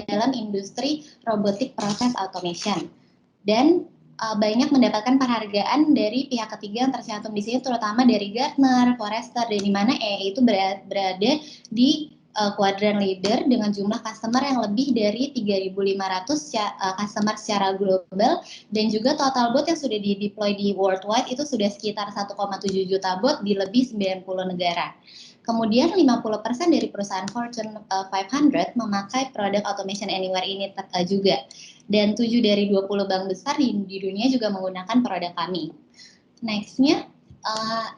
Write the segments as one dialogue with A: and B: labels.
A: dalam industri robotik proses automation. Dan banyak mendapatkan penghargaan dari pihak ketiga yang tercantum di sini, terutama dari Gartner, Forrester, dan di mana EE itu berada di kuadran leader dengan jumlah customer yang lebih dari 3.500 customer secara global, dan juga total bot yang sudah di-deploy di worldwide itu sudah sekitar 1,7 juta bot di lebih 90 negara. Kemudian 50% dari perusahaan Fortune 500 memakai produk Automation Anywhere ini juga. Dan 7 dari 20 bank besar di dunia juga menggunakan produk kami. Nextnya,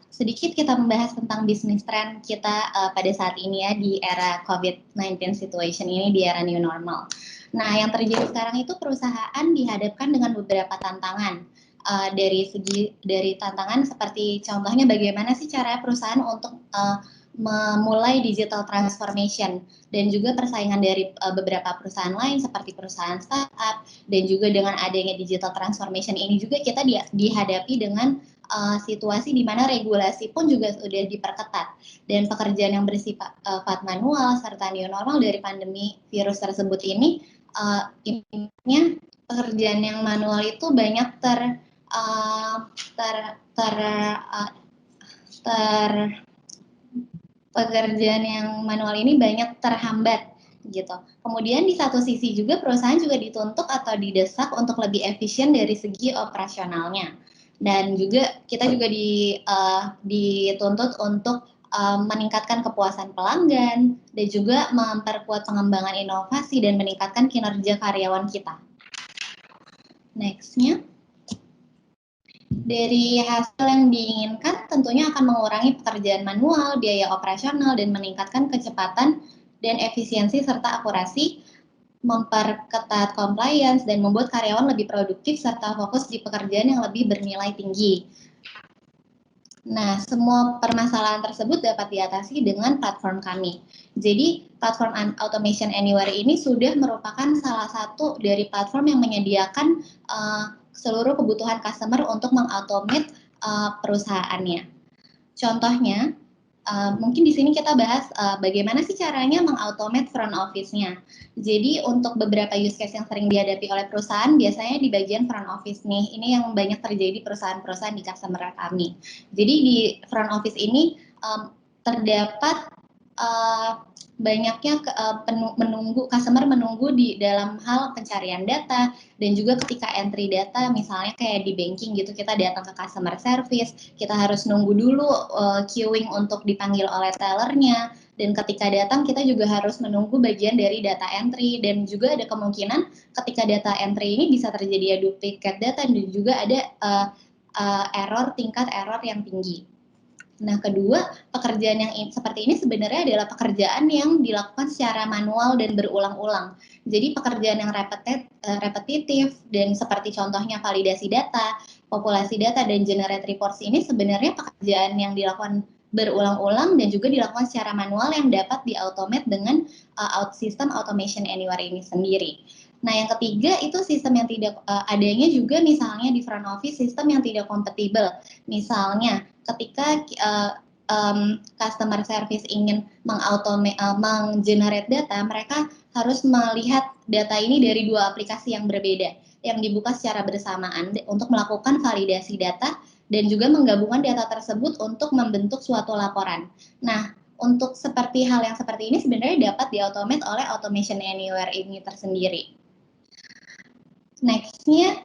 A: sedikit kita membahas tentang bisnis trend kita pada saat ini ya, di era COVID-19 situation ini, di era new normal. Nah, yang terjadi sekarang itu perusahaan dihadapkan dengan beberapa tantangan. Dari tantangan seperti contohnya bagaimana sih cara perusahaan untuk memulai digital transformation, dan juga persaingan dari beberapa perusahaan lain seperti perusahaan startup, dan juga dengan adanya digital transformation ini juga kita dihadapi dengan situasi di mana regulasi pun juga sudah diperketat, dan pekerjaan yang bersifat manual serta new normal dari pandemi virus tersebut ini, intinya pekerjaan yang manual itu banyak pekerjaan yang manual ini banyak terhambat gitu. Kemudian di satu sisi juga perusahaan juga dituntut atau didesak untuk lebih efisien dari segi operasionalnya. Dan juga kita juga dituntut untuk meningkatkan kepuasan pelanggan dan juga memperkuat pengembangan inovasi dan meningkatkan kinerja karyawan kita. Nextnya. Dari hasil yang diinginkan tentunya akan mengurangi pekerjaan manual, biaya operasional, dan meningkatkan kecepatan dan efisiensi serta akurasi, memperketat compliance, dan membuat karyawan lebih produktif serta fokus di pekerjaan yang lebih bernilai tinggi. Nah, semua permasalahan tersebut dapat diatasi dengan platform kami. Jadi, platform Automation Anywhere ini sudah merupakan salah satu dari platform yang menyediakan seluruh kebutuhan customer untuk mengautomate perusahaannya. Contohnya, mungkin di sini kita bahas bagaimana sih caranya mengautomate front office-nya. Jadi untuk beberapa use case yang sering dihadapi oleh perusahaan, biasanya di bagian front office nih, ini yang banyak terjadi perusahaan-perusahaan di customer kami. Jadi di front office ini terdapat banyaknya customer menunggu di dalam hal pencarian data, dan juga ketika entry data, misalnya kayak di banking gitu, kita datang ke customer service, kita harus nunggu dulu queuing untuk dipanggil oleh tellernya, dan ketika datang kita juga harus menunggu bagian dari data entry, dan juga ada kemungkinan ketika data entry ini bisa terjadi duplicate data, dan juga ada tingkat error yang tinggi. Nah, kedua, pekerjaan yang seperti ini sebenarnya adalah pekerjaan yang dilakukan secara manual dan berulang-ulang. Jadi pekerjaan yang repetitif dan seperti contohnya validasi data, populasi data, dan generate reports ini sebenarnya pekerjaan yang dilakukan berulang-ulang dan juga dilakukan secara manual yang dapat di-automate dengan sistem Automation Anywhere ini sendiri. Nah, yang ketiga itu sistem yang tidak adanya juga misalnya di front office sistem yang tidak kompatibel. Misalnya ketika customer service ingin menggenerate data, mereka harus melihat data ini dari dua aplikasi yang berbeda yang dibuka secara bersamaan untuk melakukan validasi data dan juga menggabungkan data tersebut untuk membentuk suatu laporan. Nah, untuk seperti hal yang seperti ini sebenarnya dapat di-automate oleh Automation Anywhere ini tersendiri. Nextnya,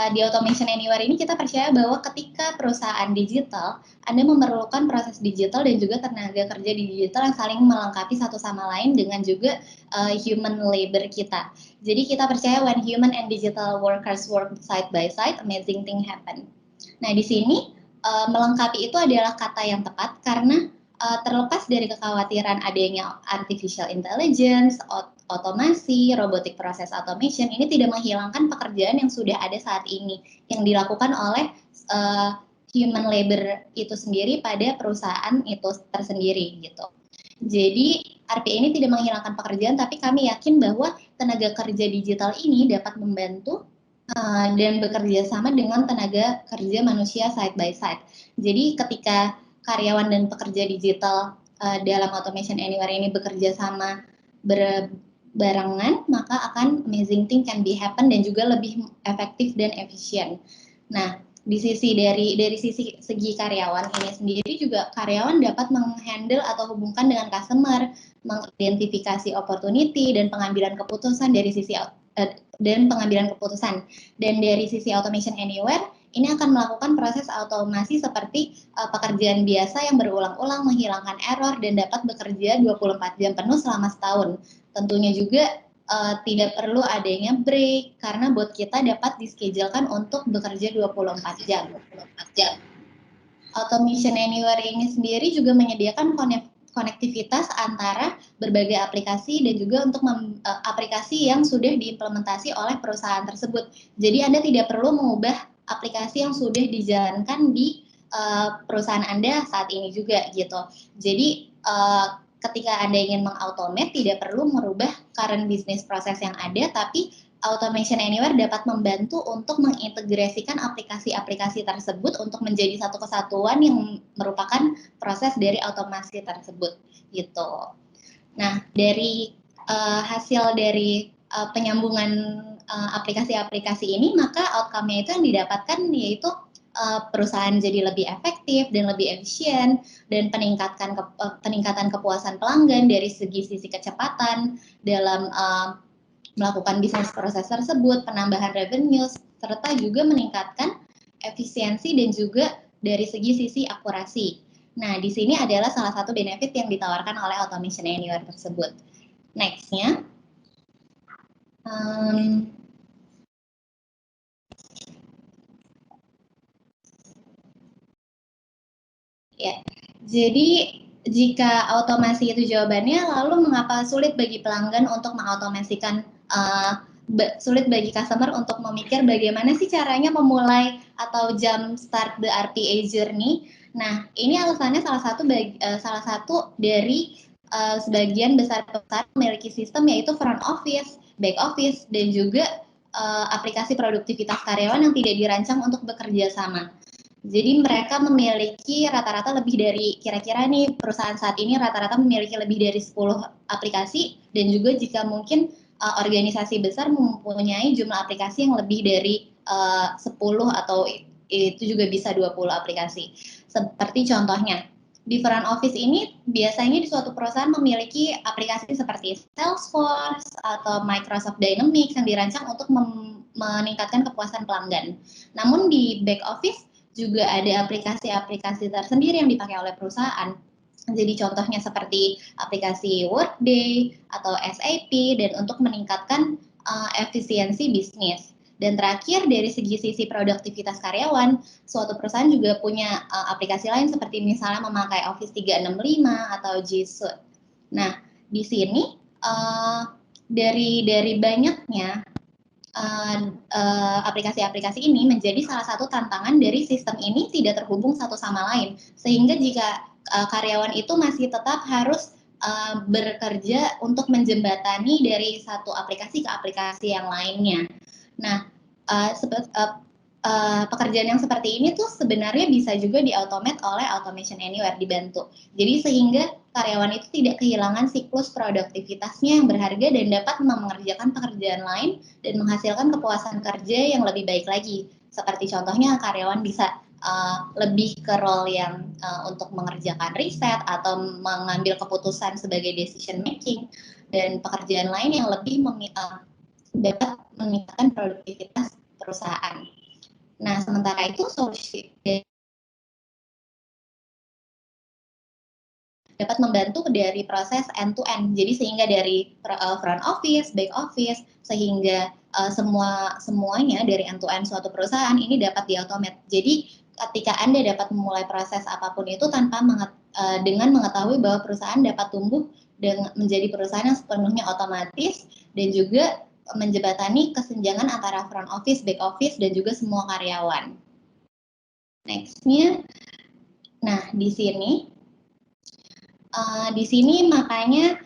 A: di Automation Anywhere ini kita percaya bahwa ketika perusahaan digital, Anda memerlukan proses digital dan juga tenaga kerja digital yang saling melengkapi satu sama lain dengan juga human labor kita. Jadi kita percaya when human and digital workers work side by side, amazing thing happen. Nah, di sini melengkapi itu adalah kata yang tepat karena terlepas dari kekhawatiran adanya artificial intelligence, otomasi, robotic process automation, ini tidak menghilangkan pekerjaan yang sudah ada saat ini, yang dilakukan oleh human labor itu sendiri pada perusahaan itu tersendiri gitu. Jadi RPA ini tidak menghilangkan pekerjaan, tapi kami yakin bahwa tenaga kerja digital ini dapat membantu dan bekerja sama dengan tenaga kerja manusia side by side. Jadi ketika karyawan dan pekerja digital dalam Automation Anywhere ini bekerja sama berbarengan, maka akan amazing thing can be happen dan juga lebih efektif dan efisien. Nah, di sisi segi karyawan ini sendiri juga karyawan dapat menghandle atau hubungkan dengan customer, mengidentifikasi opportunity dan pengambilan keputusan dari sisi dan dari sisi automation anywhere ini akan melakukan proses otomasi seperti pekerjaan biasa yang berulang-ulang, menghilangkan error dan dapat bekerja 24 jam penuh selama setahun. Tentunya juga tidak perlu adanya break karena bot kita dapat dischedulekan untuk bekerja 24 jam. Automation Anywhere ini sendiri juga menyediakan konektivitas antara berbagai aplikasi dan juga untuk aplikasi yang sudah diimplementasi oleh perusahaan tersebut. Jadi Anda tidak perlu mengubah aplikasi yang sudah dijalankan di perusahaan Anda saat ini juga gitu. Jadi ketika Anda ingin mengautomate tidak perlu merubah current business proses yang ada, tapi Automation Anywhere dapat membantu untuk mengintegrasikan aplikasi-aplikasi tersebut untuk menjadi satu kesatuan yang merupakan proses dari otomasi tersebut gitu. Nah, dari hasil dari penyambungan aplikasi-aplikasi ini, maka outcome-nya itu yang didapatkan yaitu perusahaan jadi lebih efektif dan lebih efisien dan peningkatan kepuasan pelanggan dari sisi kecepatan dalam melakukan bisnis proses tersebut, penambahan revenue, serta juga meningkatkan efisiensi dan juga dari sisi akurasi. Nah, di sini adalah salah satu benefit yang ditawarkan oleh Automation Anywhere tersebut. Next-nya, ya, jadi jika otomasi itu jawabannya, lalu mengapa sulit bagi pelanggan untuk mengautomasikan, sulit bagi customer untuk memikir bagaimana sih caranya memulai atau jump start the RPA journey? Nah, ini alasannya salah satu dari sebagian besar perusahaan memiliki sistem yaitu front office, back office, dan juga aplikasi produktivitas karyawan yang tidak dirancang untuk bekerja sama. Jadi mereka memiliki rata-rata lebih dari, kira-kira nih perusahaan saat ini rata-rata memiliki lebih dari 10 aplikasi, dan juga jika mungkin organisasi besar mempunyai jumlah aplikasi yang lebih dari 10 atau itu juga bisa 20 aplikasi. Seperti contohnya, di front office ini biasanya di suatu perusahaan memiliki aplikasi seperti Salesforce atau Microsoft Dynamics yang dirancang untuk meningkatkan kepuasan pelanggan. Namun di back office juga ada aplikasi-aplikasi tersendiri yang dipakai oleh perusahaan. Jadi contohnya seperti aplikasi Workday atau SAP dan untuk meningkatkan efisiensi bisnis. Dan terakhir dari sisi produktivitas karyawan, suatu perusahaan juga punya aplikasi lain seperti misalnya memakai Office 365 atau G Suite. Nah, di sini dari banyaknya aplikasi-aplikasi ini menjadi salah satu tantangan dari sistem ini tidak terhubung satu sama lain, sehingga jika karyawan itu masih tetap harus bekerja untuk menjembatani dari satu aplikasi ke aplikasi yang lainnya. Nah, pekerjaan yang seperti ini tuh sebenarnya bisa juga diautomate oleh Automation Anywhere, dibantu. Jadi sehingga karyawan itu tidak kehilangan siklus produktivitasnya yang berharga dan dapat mengerjakan pekerjaan lain dan menghasilkan kepuasan kerja yang lebih baik lagi. Seperti contohnya karyawan bisa lebih ke role yang untuk mengerjakan riset atau mengambil keputusan sebagai decision making dan pekerjaan lain yang lebih dapat meningkatkan produktivitas perusahaan. Nah, sementara itu solusi dapat membantu dari proses end to end. Jadi sehingga dari front office, back office, sehingga semuanya dari end to end suatu perusahaan ini dapat diautomate. Jadi ketika Anda dapat memulai proses apapun itu tanpa dengan mengetahui bahwa perusahaan dapat tumbuh dan menjadi perusahaan yang sepenuhnya otomatis dan juga menjembatani kesenjangan antara front office, back office, dan juga semua karyawan. Next-nya, nah di sini makanya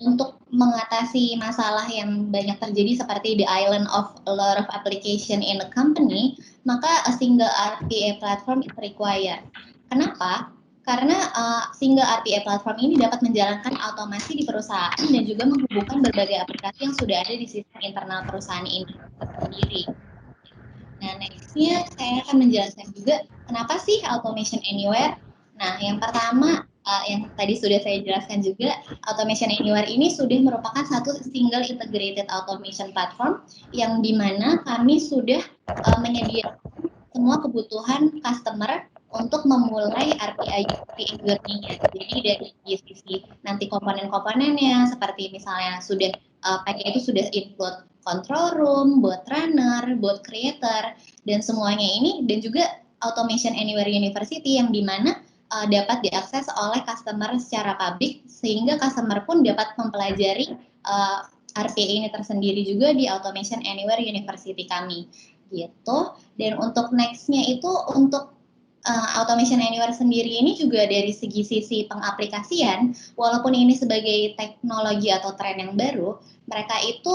A: untuk mengatasi masalah yang banyak terjadi seperti the island of a lot of application in a company, maka a single RPA platform is required. Kenapa? Karena single RPA platform ini dapat menjalankan automasi di perusahaan dan juga menghubungkan berbagai aplikasi yang sudah ada di sistem internal perusahaan ini sendiri. Nah, next-nya saya akan menjelaskan juga kenapa sih Automation Anywhere. Nah, yang pertama, yang tadi sudah saya jelaskan juga, Automation Anywhere ini sudah merupakan satu single integrated automation platform yang dimana kami sudah menyediakan semua kebutuhan customer untuk memulai RPA journey-nya. Jadi dari sisi nanti komponen-komponennya, seperti misalnya sudah pakai itu sudah include control room, bot runner, bot creator, dan semuanya ini, dan juga Automation Anywhere University yang dimana dapat diakses oleh customer secara publik, sehingga customer pun dapat mempelajari RPA ini tersendiri juga di Automation Anywhere University kami gitu. Dan untuk next-nya itu untuk Automation Anywhere sendiri ini juga dari sisi pengaplikasian, walaupun ini sebagai teknologi atau tren yang baru, mereka itu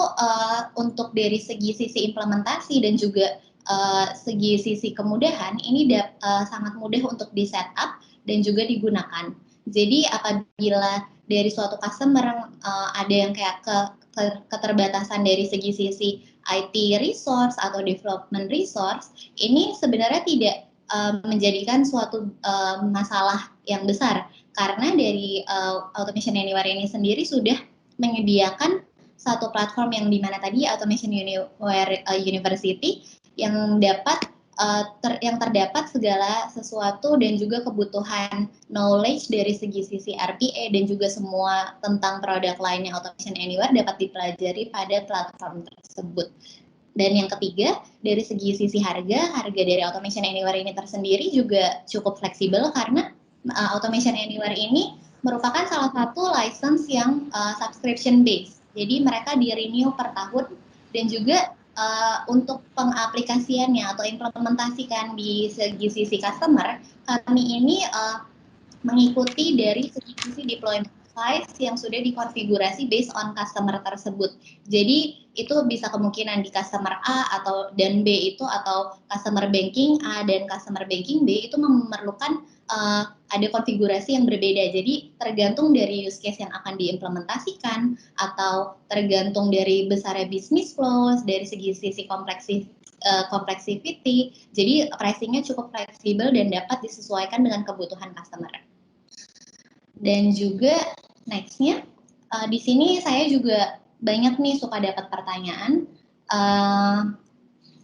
A: untuk dari sisi implementasi dan juga sisi kemudahan ini sangat mudah untuk di setup dan juga digunakan. Jadi apabila dari suatu customer ada yang kayak keterbatasan dari sisi IT resource atau development resource, ini sebenarnya tidak menjadikan suatu masalah yang besar, karena dari Automation Anywhere ini sendiri sudah menyediakan satu platform yang dimana tadi Automation Anywhere University yang dapat yang terdapat segala sesuatu dan juga kebutuhan knowledge dari sisi RPA dan juga semua tentang produk lainnya Automation Anywhere dapat dipelajari pada platform tersebut. Dan yang ketiga, dari sisi harga dari Automation Anywhere ini tersendiri juga cukup fleksibel karena Automation Anywhere ini merupakan salah satu license yang subscription based. Jadi mereka di-renew per tahun, dan juga untuk pengaplikasiannya atau implementasikan di sisi customer, kami ini mengikuti dari sisi deployment size yang sudah dikonfigurasi based on customer tersebut. Jadi itu bisa kemungkinan di customer A dan B itu, atau customer banking A dan customer banking B itu memerlukan ada konfigurasi yang berbeda. Jadi tergantung dari use case yang akan diimplementasikan, atau tergantung dari besarnya business flows, dari sisi complexity. Jadi pricingnya cukup fleksibel dan dapat disesuaikan dengan kebutuhan customer. Dan juga next-nya, di sini saya juga banyak nih suka dapat pertanyaan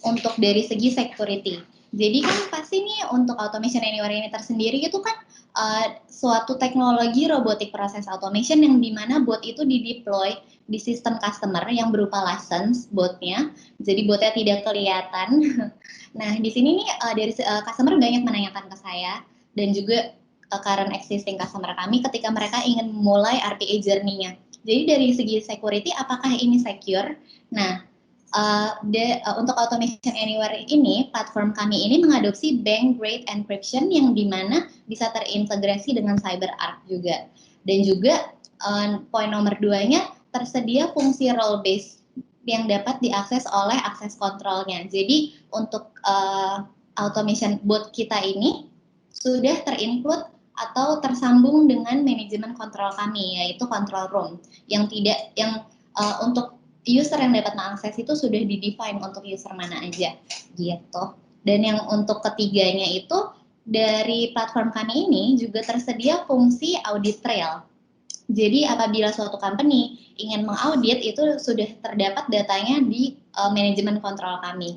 A: untuk dari segi security. Jadi kan pasti nih untuk Automation Anywhere ini tersendiri itu kan suatu teknologi robotic process automation yang dimana bot itu dideploy di sistem customer yang berupa license botnya. Jadi botnya tidak kelihatan. Nah di sini nih dari customer banyak menanyakan ke saya dan juga current existing customer kami ketika mereka ingin memulai RPA journey-nya. Jadi dari segi security, apakah ini secure? Nah, untuk Automation Anywhere ini, platform kami ini mengadopsi bank grade encryption yang dimana bisa terintegrasi dengan CyberArk juga. Dan juga poin nomor 2-nya, tersedia fungsi role based yang dapat diakses oleh akses kontrolnya. Jadi untuk automation bot kita ini sudah terinclude atau tersambung dengan manajemen kontrol kami, yaitu control room yang untuk user yang dapat mengakses itu sudah di-define untuk user mana aja gitu. Dan yang untuk ketiganya itu dari platform kami ini juga tersedia fungsi audit trail. Jadi apabila suatu company ingin mengaudit itu sudah terdapat datanya di manajemen kontrol kami.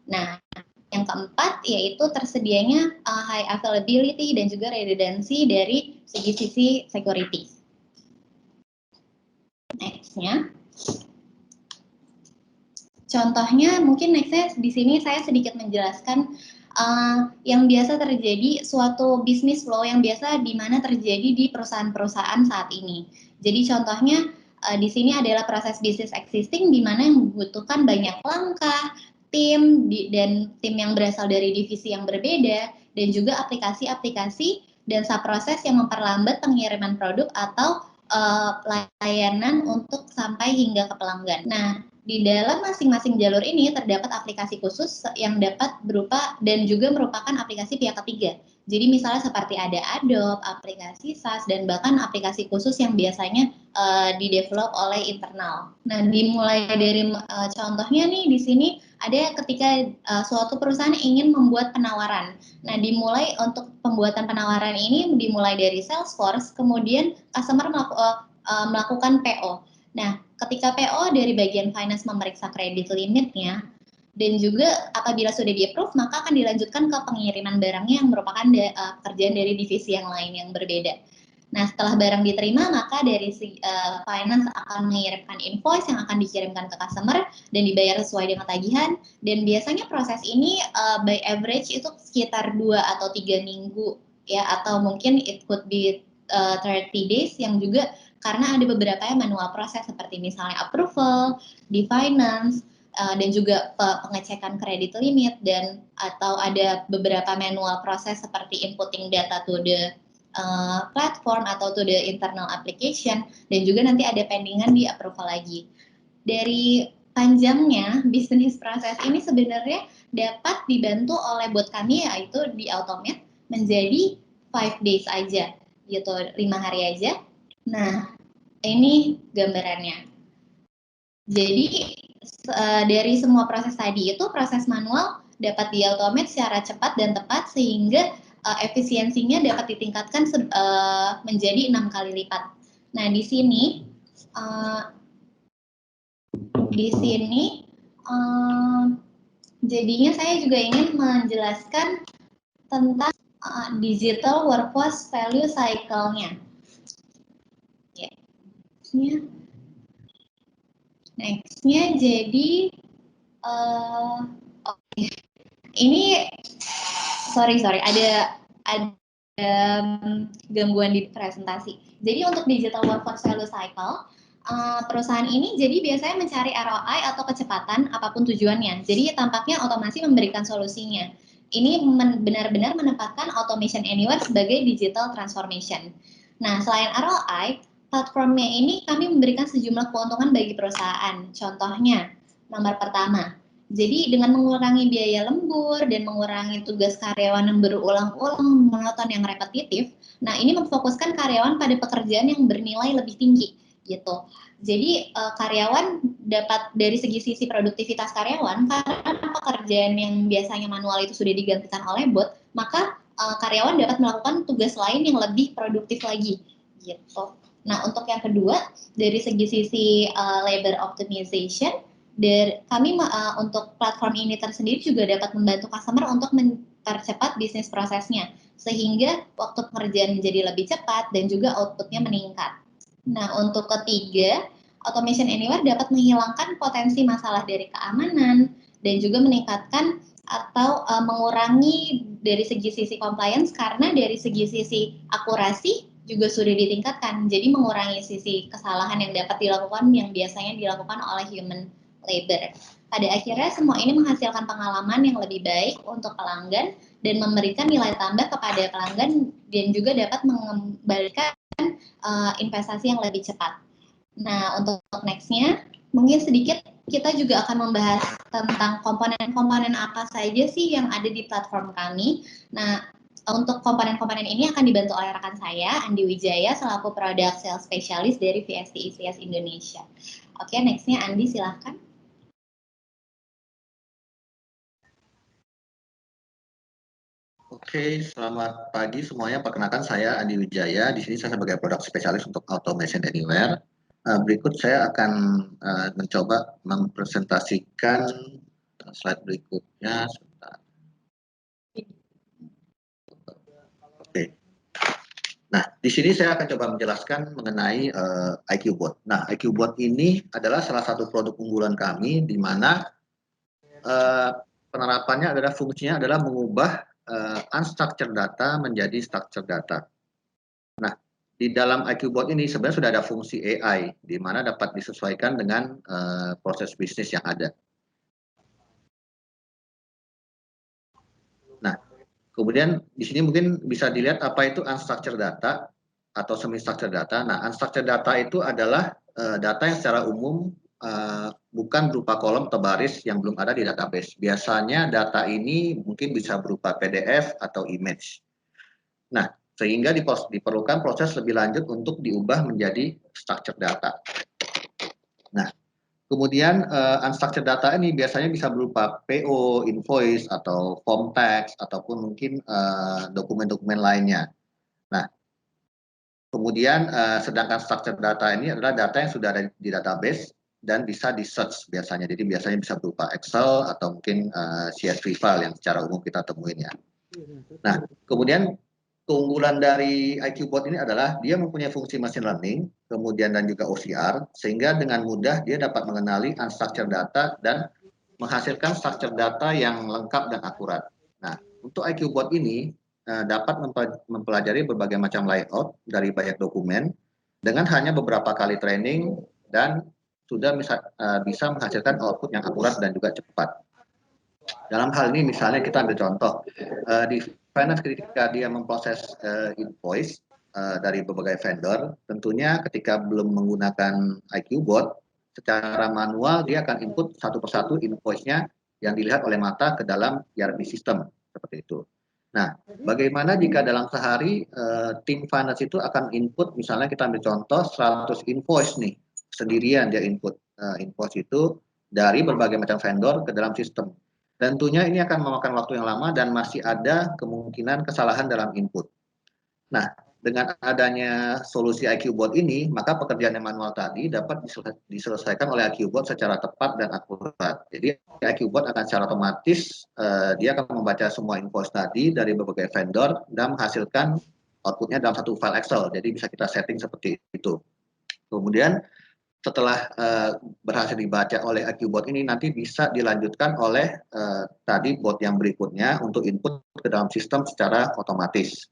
A: Nah, yang keempat yaitu tersedianya high availability dan juga redundancy dari sisi security. Next-nya, contohnya mungkin next-nya di sini saya sedikit menjelaskan yang biasa terjadi suatu bisnis flow yang biasa di mana terjadi di perusahaan-perusahaan saat ini. Jadi contohnya di sini adalah proses bisnis existing di mana yang membutuhkan banyak langkah, dan tim yang berasal dari divisi yang berbeda, dan juga aplikasi-aplikasi dan subproses yang memperlambat pengiriman produk atau layanan untuk sampai hingga ke pelanggan. Nah, di dalam masing-masing jalur ini terdapat aplikasi khusus yang dapat berupa dan juga merupakan aplikasi pihak ketiga. Jadi misalnya seperti ada Adobe, aplikasi SaaS, dan bahkan aplikasi khusus yang biasanya di-develop oleh internal. Nah, dimulai dari contohnya nih di sini ada ketika suatu perusahaan ingin membuat penawaran. Nah, dimulai untuk pembuatan penawaran ini dimulai dari Salesforce, kemudian customer melakukan PO. Nah, ketika PO dari bagian finance memeriksa kredit limitnya, dan juga apabila sudah di-approve, maka akan dilanjutkan ke pengiriman barangnya yang merupakan pekerjaan dari divisi yang lain yang berbeda. Nah, setelah barang diterima, maka dari finance akan mengirimkan invoice yang akan dikirimkan ke customer dan dibayar sesuai dengan tagihan. Dan biasanya proses ini by average itu sekitar 2 atau 3 minggu ya, atau mungkin it could be 30 days, yang juga karena ada beberapa yang manual proses seperti misalnya approval di finance, dan juga pengecekan kredit limit, dan atau ada beberapa manual proses seperti inputting data to the platform atau to the internal application, dan juga nanti ada pendingan di approval lagi. Dari panjangnya bisnis proses ini sebenarnya dapat dibantu oleh bot kami, yaitu di automate menjadi 5 days aja gitu, 5 hari aja. Nah, ini gambarannya. Jadi dari semua proses tadi itu, proses manual dapat diautomate secara cepat dan tepat sehingga efisiensinya dapat ditingkatkan menjadi 6 kali lipat. Nah, di sini jadinya saya juga ingin menjelaskan tentang digital workforce value cycle-nya. Ya. Next-nya jadi ini sorry ada gangguan di presentasi. Jadi untuk digital workforce value cycle, perusahaan ini jadi biasanya mencari ROI atau kecepatan apapun tujuannya. Jadi tampaknya otomasi memberikan solusinya. Ini benar-benar menempatkan automation anywhere sebagai digital transformation. Nah, selain ROI, platformnya ini kami memberikan sejumlah keuntungan bagi perusahaan. Contohnya, nomor pertama, jadi dengan mengurangi biaya lembur dan mengurangi tugas karyawan yang berulang-ulang, monoton yang repetitif, nah ini memfokuskan karyawan pada pekerjaan yang bernilai lebih tinggi gitu. Jadi karyawan dapat dari sisi produktivitas karyawan, karena pekerjaan yang biasanya manual itu sudah digantikan oleh bot, maka karyawan dapat melakukan tugas lain yang lebih produktif lagi gitu. Nah, untuk yang kedua, dari sisi labor optimization, kami untuk platform ini tersendiri juga dapat membantu customer untuk mempercepat bisnis prosesnya, sehingga waktu pekerjaan menjadi lebih cepat dan juga outputnya meningkat. Nah, untuk ketiga, automation anywhere dapat menghilangkan potensi masalah dari keamanan dan juga meningkatkan atau mengurangi dari sisi compliance, karena dari sisi akurasi juga sudah ditingkatkan. Jadi mengurangi sisi kesalahan yang dapat dilakukan yang biasanya dilakukan oleh human labor. Pada akhirnya semua ini menghasilkan pengalaman yang lebih baik untuk pelanggan dan memberikan nilai tambah kepada pelanggan, dan juga dapat mengembalikan investasi yang lebih cepat. Nah, untuk next-nya mungkin sedikit kita juga akan membahas tentang komponen-komponen apa saja sih yang ada di platform kami. Nah, untuk komponen-komponen ini akan dibantu oleh rekan saya, Andi Wijaya, selaku Product Sales Specialist dari VST ICS Indonesia. Oke, next-nya Andi, silahkan.
B: Oke, selamat pagi semuanya. Perkenalkan saya Andi Wijaya. Di sini saya sebagai produk spesialis untuk Automation Anywhere. Berikut saya akan mencoba mempresentasikan slide berikutnya. Oke. Nah, di sini saya akan coba menjelaskan mengenai IQ Bot. Nah, IQ Bot ini adalah salah satu produk unggulan kami, di mana penerapannya adalah fungsinya adalah mengubah unstructured data menjadi structured data. Nah, di dalam IQ Bot ini sebenarnya sudah ada fungsi AI, di mana dapat disesuaikan dengan proses bisnis yang ada. Nah, kemudian di sini mungkin bisa dilihat apa itu unstructured data atau semi-structured data. Nah, unstructured data itu adalah data yang secara umum bukan berupa kolom atau baris yang belum ada di database. Biasanya data ini mungkin bisa berupa PDF atau image. Nah, sehingga diperlukan proses lebih lanjut untuk diubah menjadi structured data. Nah, kemudian unstructured data ini biasanya bisa berupa PO, invoice, atau form text, ataupun mungkin dokumen-dokumen lainnya. Nah, kemudian sedangkan structured data ini adalah data yang sudah ada di database dan bisa di-search biasanya. Jadi biasanya bisa berupa Excel atau mungkin CSV file yang secara umum kita temuin ya. Nah, kemudian keunggulan dari IQ Bot ini adalah dia mempunyai fungsi machine learning, kemudian dan juga OCR, sehingga dengan mudah dia dapat mengenali unstructured data dan menghasilkan structured data yang lengkap dan akurat. Nah, untuk IQ Bot ini dapat mempelajari berbagai macam layout dari banyak dokumen dengan hanya beberapa kali training dan sudah bisa menghasilkan output yang akurat dan juga cepat. Dalam hal ini misalnya kita ambil contoh di finance ketika dia memproses invoice dari berbagai vendor, tentunya ketika belum menggunakan IQ Bot, secara manual dia akan input satu persatu invoice-nya yang dilihat oleh mata ke dalam ERP system seperti itu. Nah, bagaimana jika dalam sehari tim finance itu akan input, misalnya kita ambil contoh 100 invoice nih, sendirian dia input invoice itu dari berbagai macam vendor ke dalam sistem. Tentunya ini akan memakan waktu yang lama dan masih ada kemungkinan kesalahan dalam input. Nah, dengan adanya solusi IQ Bot ini, maka pekerjaan yang manual tadi dapat diselesaikan oleh IQ Bot secara tepat dan akurat. Jadi IQ Bot akan secara otomatis dia akan membaca semua invoice tadi dari berbagai vendor dan menghasilkan outputnya dalam satu file Excel. Jadi bisa kita setting seperti itu. Kemudian setelah berhasil dibaca oleh IQ Bot ini nanti bisa dilanjutkan oleh tadi bot yang berikutnya untuk input ke dalam sistem secara otomatis.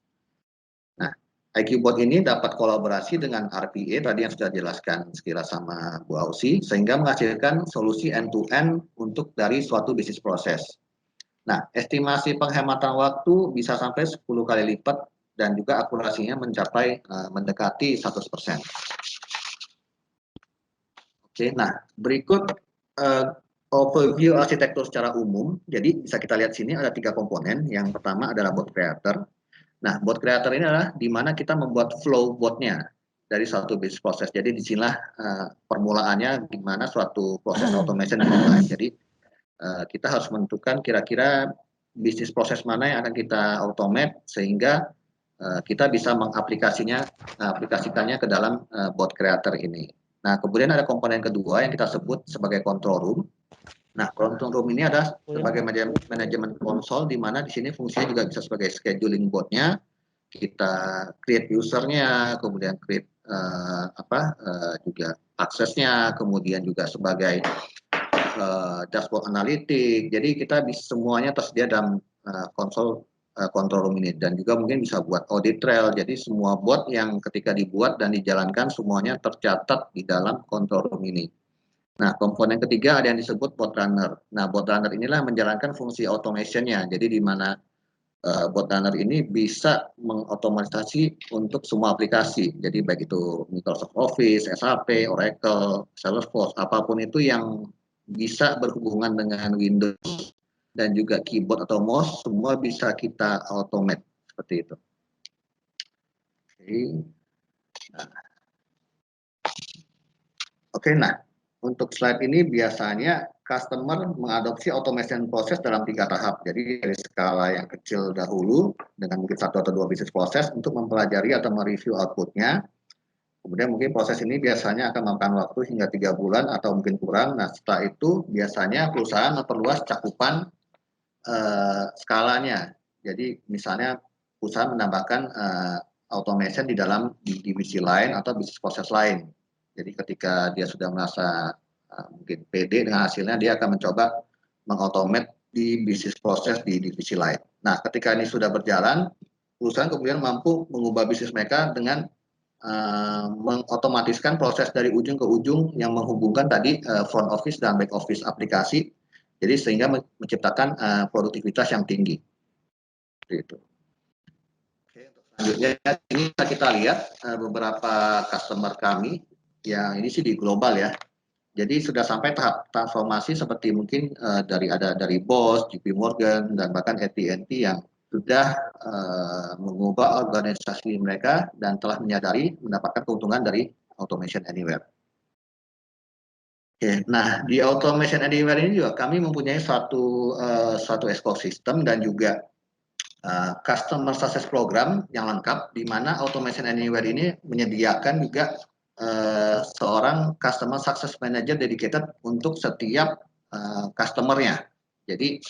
B: Nah, IQ Bot ini dapat kolaborasi dengan RPA tadi yang sudah dijelaskan sekilas sama Bu Ausi, sehingga menghasilkan solusi end-to-end untuk dari suatu bisnis proses. Nah, estimasi penghematan waktu bisa sampai 10 kali lipat dan juga akurasinya mencapai mendekati 100%. Oke, nah berikut overview arsitektur secara umum. Jadi bisa kita lihat sini ada 3 komponen. Yang pertama adalah bot creator. Nah, bot creator ini adalah di mana kita membuat flow botnya dari suatu bisnis proses. Jadi disinilah permulaannya di mana suatu proses automation dimulai. Jadi kita harus menentukan kira-kira bisnis proses mana yang akan kita automate sehingga kita bisa aplikasikannya ke dalam bot creator ini. Nah, kemudian ada komponen kedua yang kita sebut sebagai control room. Nah, control room ini adalah sebagai manajemen konsol, di mana di sini fungsinya juga bisa sebagai scheduling botnya, kita create usernya, kemudian create juga aksesnya, kemudian juga sebagai dashboard analitik. Jadi kita bisa semuanya tersedia dalam konsol control room ini, dan juga mungkin bisa buat audit trail. Jadi semua bot yang ketika dibuat dan dijalankan semuanya tercatat di dalam control room ini. Nah, komponen ketiga ada yang disebut bot runner. Nah, bot runner inilah menjalankan fungsi automation-nya. Jadi di mana bot runner ini bisa mengotomatisasi untuk semua aplikasi. Jadi baik itu Microsoft Office, SAP, Oracle, Salesforce, apapun itu yang bisa berhubungan dengan Windows dan juga keyboard atau mouse, semua bisa kita automate seperti itu. Oke, nah untuk slide ini biasanya customer mengadopsi automation proses dalam 3 tahap. Jadi dari skala yang kecil dahulu dengan mungkin 1 atau 2 bisnis proses untuk mempelajari atau mereview outputnya. Kemudian mungkin proses ini biasanya akan memakan waktu hingga 3 bulan atau mungkin kurang. Nah, setelah itu biasanya perusahaan memperluas cakupan skalanya. Jadi misalnya perusahaan menambahkan automation di dalam divisi lain atau bisnis proses lain. Jadi ketika dia sudah merasa mungkin pede dengan hasilnya, dia akan mencoba mengautomate di bisnis proses di divisi lain. Nah, ketika ini sudah berjalan, perusahaan kemudian mampu mengubah bisnis mereka dengan mengotomatiskan proses dari ujung ke ujung yang menghubungkan tadi front office dan back office aplikasi. Jadi sehingga menciptakan produktivitas yang tinggi. Itu. Oke, untuk selanjutnya ini kita lihat beberapa customer kami yang ini sih di global ya. Jadi sudah sampai tahap transformasi seperti mungkin dari Bose, JP Morgan, dan bahkan AT&T yang sudah mengubah organisasi mereka dan telah menyadari mendapatkan keuntungan dari Automation Anywhere. Oke, nah di Automation Anywhere ini juga kami mempunyai suatu ekosistem dan juga Customer Success Program yang lengkap, di mana Automation Anywhere ini menyediakan juga seorang Customer Success Manager dedicated untuk setiap customer-nya. Jadi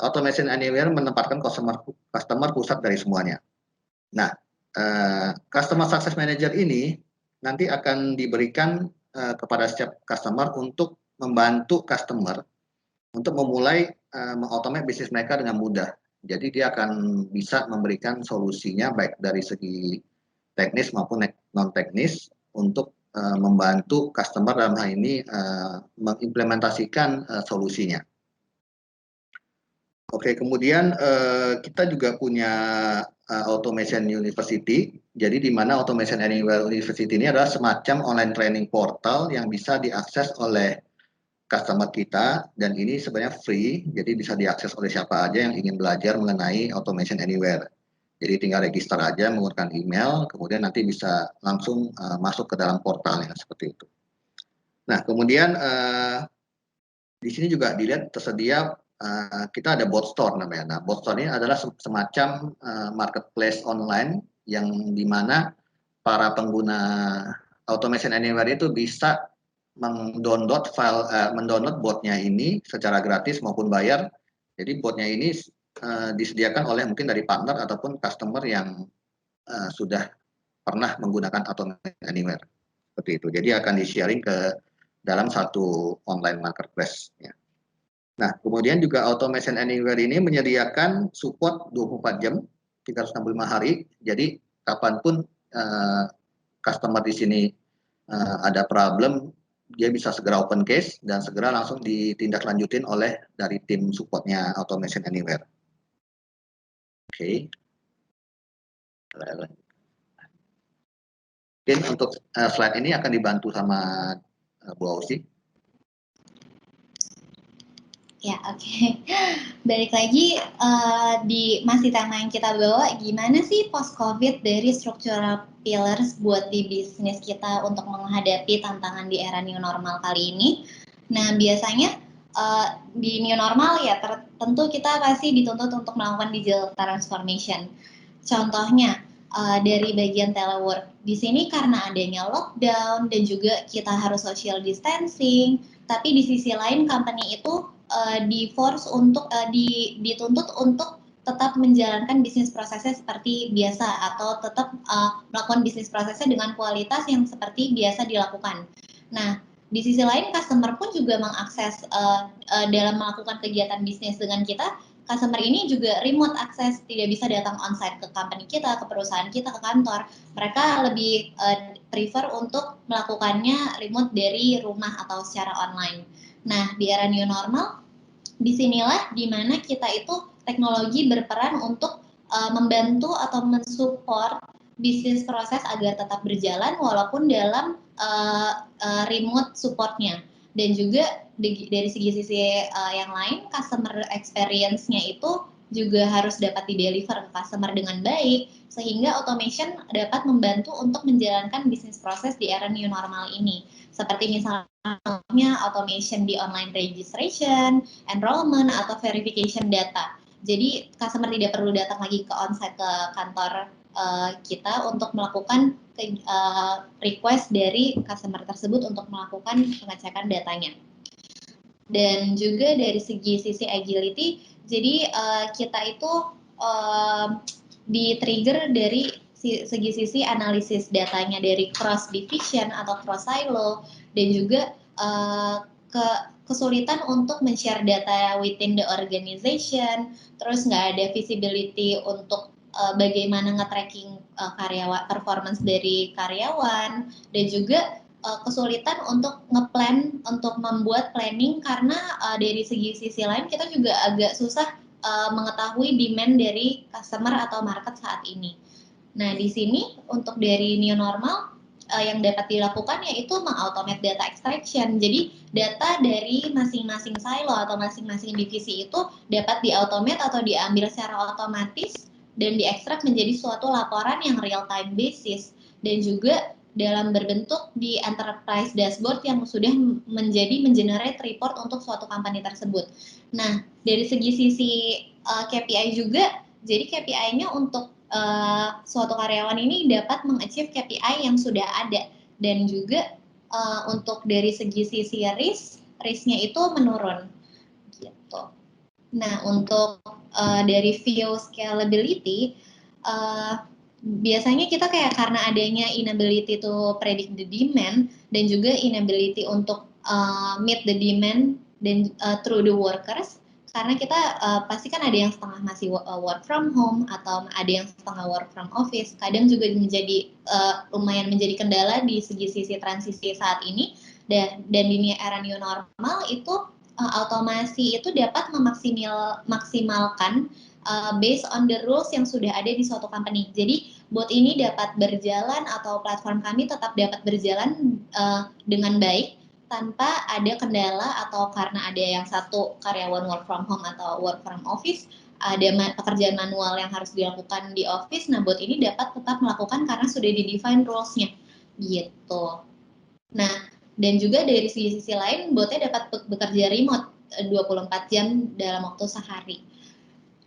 B: Automation Anywhere menempatkan customer pusat dari semuanya. Nah, Customer Success Manager ini nanti akan diberikan kepada setiap customer untuk membantu customer untuk memulai mengautomate bisnis mereka dengan mudah. Jadi dia akan bisa memberikan solusinya baik dari segi teknis maupun non teknis untuk membantu customer dalam hal ini mengimplementasikan solusinya. Oke, kemudian kita juga punya Automation University. Jadi di mana Automation Anywhere University ini adalah semacam online training portal yang bisa diakses oleh customer kita, dan ini sebenarnya free, jadi bisa diakses oleh siapa aja yang ingin belajar mengenai Automation Anywhere. Jadi tinggal register aja, menggunakan email, kemudian nanti bisa langsung masuk ke dalam portalnya seperti itu. Nah, kemudian di sini juga dilihat tersedia kita ada bot store namanya. Nah, bot store ini adalah semacam marketplace online yang dimana para pengguna Automation Anywhere itu bisa mendownload botnya ini secara gratis maupun bayar. Jadi botnya ini disediakan oleh mungkin dari partner ataupun customer yang sudah pernah menggunakan Automation Anywhere seperti itu. Jadi akan di-sharing ke dalam satu online marketplace. Ya. Nah, kemudian juga Automation Anywhere ini menyediakan support 24 jam, 365 hari. Jadi kapanpun customer di sini ada problem, dia bisa segera open case dan segera langsung ditindaklanjutin oleh dari tim supportnya Automation Anywhere. Oke. Mungkin untuk slide ini akan dibantu sama Bu Ausi.
A: Ya, oke. Balik lagi di masih tema yang kita bawa, gimana sih post-COVID dari structural pillars buat di bisnis kita untuk menghadapi tantangan di era new normal kali ini. Nah, biasanya di new normal ya tentu kita pasti dituntut untuk melakukan digital transformation. Contohnya dari bagian telework. Di sini karena adanya lockdown dan juga kita harus social distancing, tapi di sisi lain company itu di-force untuk dituntut untuk tetap menjalankan bisnis prosesnya seperti biasa atau tetap melakukan bisnis prosesnya dengan kualitas yang seperti biasa dilakukan. Nah, di sisi lain customer pun juga mengakses dalam melakukan kegiatan bisnis dengan kita. Customer ini juga remote akses, tidak bisa datang onsite ke company kita, ke perusahaan kita, ke kantor. Mereka lebih prefer untuk melakukannya remote dari rumah atau secara online. Nah, di era new normal, disinilah dimana kita itu teknologi berperan untuk membantu atau mensupport bisnis proses agar tetap berjalan walaupun dalam remote supportnya. Dan juga dari sisi yang lain, customer experience-nya itu juga harus dapat di-deliver ke customer dengan baik, sehingga automation dapat membantu untuk menjalankan bisnis proses di era new normal ini. Seperti misalnya automation di online registration, enrollment, atau verification data. Jadi customer tidak perlu datang lagi ke onsite ke kantor kita untuk melakukan request dari customer tersebut untuk melakukan pengecekan datanya. Dan juga dari sisi agility, jadi kita itu di-trigger dari sisi analisis datanya dari cross division atau cross silo, dan juga kesulitan untuk men-share data within the organization, terus nggak ada visibility untuk bagaimana nge-tracking karyawan, performance dari karyawan, dan juga kesulitan untuk ngeplan, untuk membuat planning karena dari sisi lain kita juga agak susah mengetahui demand dari customer atau market saat ini. Nah, di sini untuk dari new normal yang dapat dilakukan yaitu mengautomate data extraction. Jadi data dari masing-masing silo atau masing-masing divisi itu dapat diautomate atau diambil secara otomatis dan diekstrak menjadi suatu laporan yang real time basis, dan juga dalam berbentuk di enterprise dashboard yang sudah mengenerate report untuk suatu company tersebut. Nah, dari segi sisi KPI juga, jadi KPI-nya untuk suatu karyawan ini dapat mengachieve KPI yang sudah ada, dan juga untuk dari segi sisi risknya itu menurun gitu. Nah, untuk dari view scalability, biasanya kita kayak karena adanya inability to predict the demand dan juga inability untuk meet the demand dan through the workers, karena kita pasti kan ada yang setengah masih work from home atau ada yang setengah work from office, kadang juga menjadi lumayan menjadi kendala di sisi transisi saat ini, dan di era new normal itu otomasi itu dapat memaksimalkan based on the rules yang sudah ada di suatu company. Jadi bot ini dapat berjalan atau platform kami tetap dapat berjalan dengan baik tanpa ada kendala atau karena ada yang satu karyawan work from home atau work from office, ada pekerjaan manual yang harus dilakukan di office. Nah, bot ini dapat tetap melakukan karena sudah di-define rules-nya gitu. Nah, dan juga dari sisi lain, botnya dapat bekerja remote 24 jam dalam waktu sehari.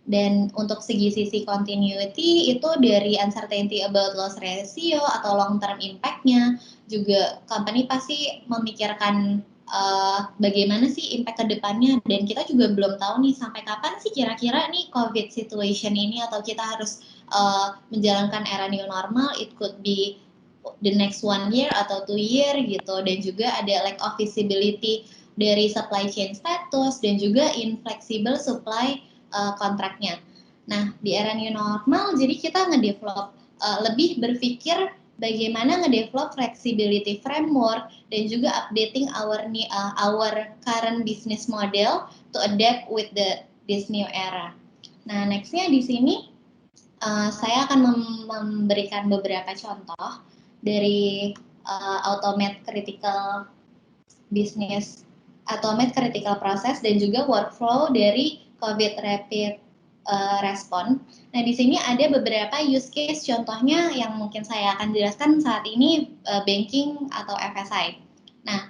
A: Dan untuk sisi continuity itu dari uncertainty about loss ratio atau long term impact-nya, juga company pasti memikirkan bagaimana sih impact ke depannya, dan kita juga belum tahu nih sampai kapan sih kira-kira nih COVID situation ini, atau kita harus menjalankan era new normal, it could be the next 1 year atau 2 year gitu, dan juga ada lack of visibility dari supply chain status dan juga inflexible supply kontraknya. Nah, di era new normal jadi kita ngedevelop lebih berpikir bagaimana ngedevelop flexibility framework dan juga updating our current business model to adapt with this new era. Nah, nextnya di sini saya akan memberikan beberapa contoh dari automate critical business, automate critical process dan juga workflow dari COVID rapid respon. Nah, di sini ada beberapa use case contohnya yang mungkin saya akan jelaskan saat ini banking atau FSI. Nah,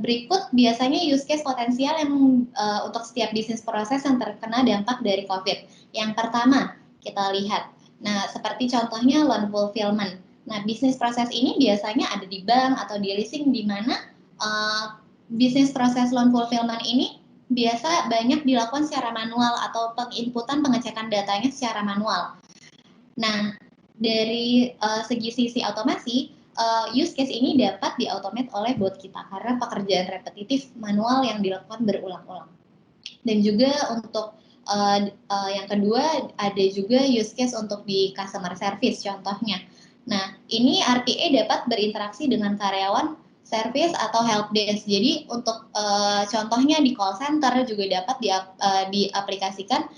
A: berikut biasanya use case potensial yang untuk setiap bisnis proses yang terkena dampak dari COVID. Yang pertama, kita lihat. Nah, seperti contohnya loan fulfillment. Nah, bisnis proses ini biasanya ada di bank atau di leasing, di mana bisnis proses loan fulfillment ini biasa banyak dilakukan secara manual atau penginputan pengecekan datanya secara manual. Nah, dari segi sisi otomasi, use case ini dapat diautomate oleh bot kita karena pekerjaan repetitif manual yang dilakukan berulang-ulang. Dan juga untuk yang kedua ada juga use case untuk di customer service contohnya. Nah, ini RPA dapat berinteraksi dengan karyawan service atau help desk. Jadi untuk contohnya di call center juga dapat diaplikasikan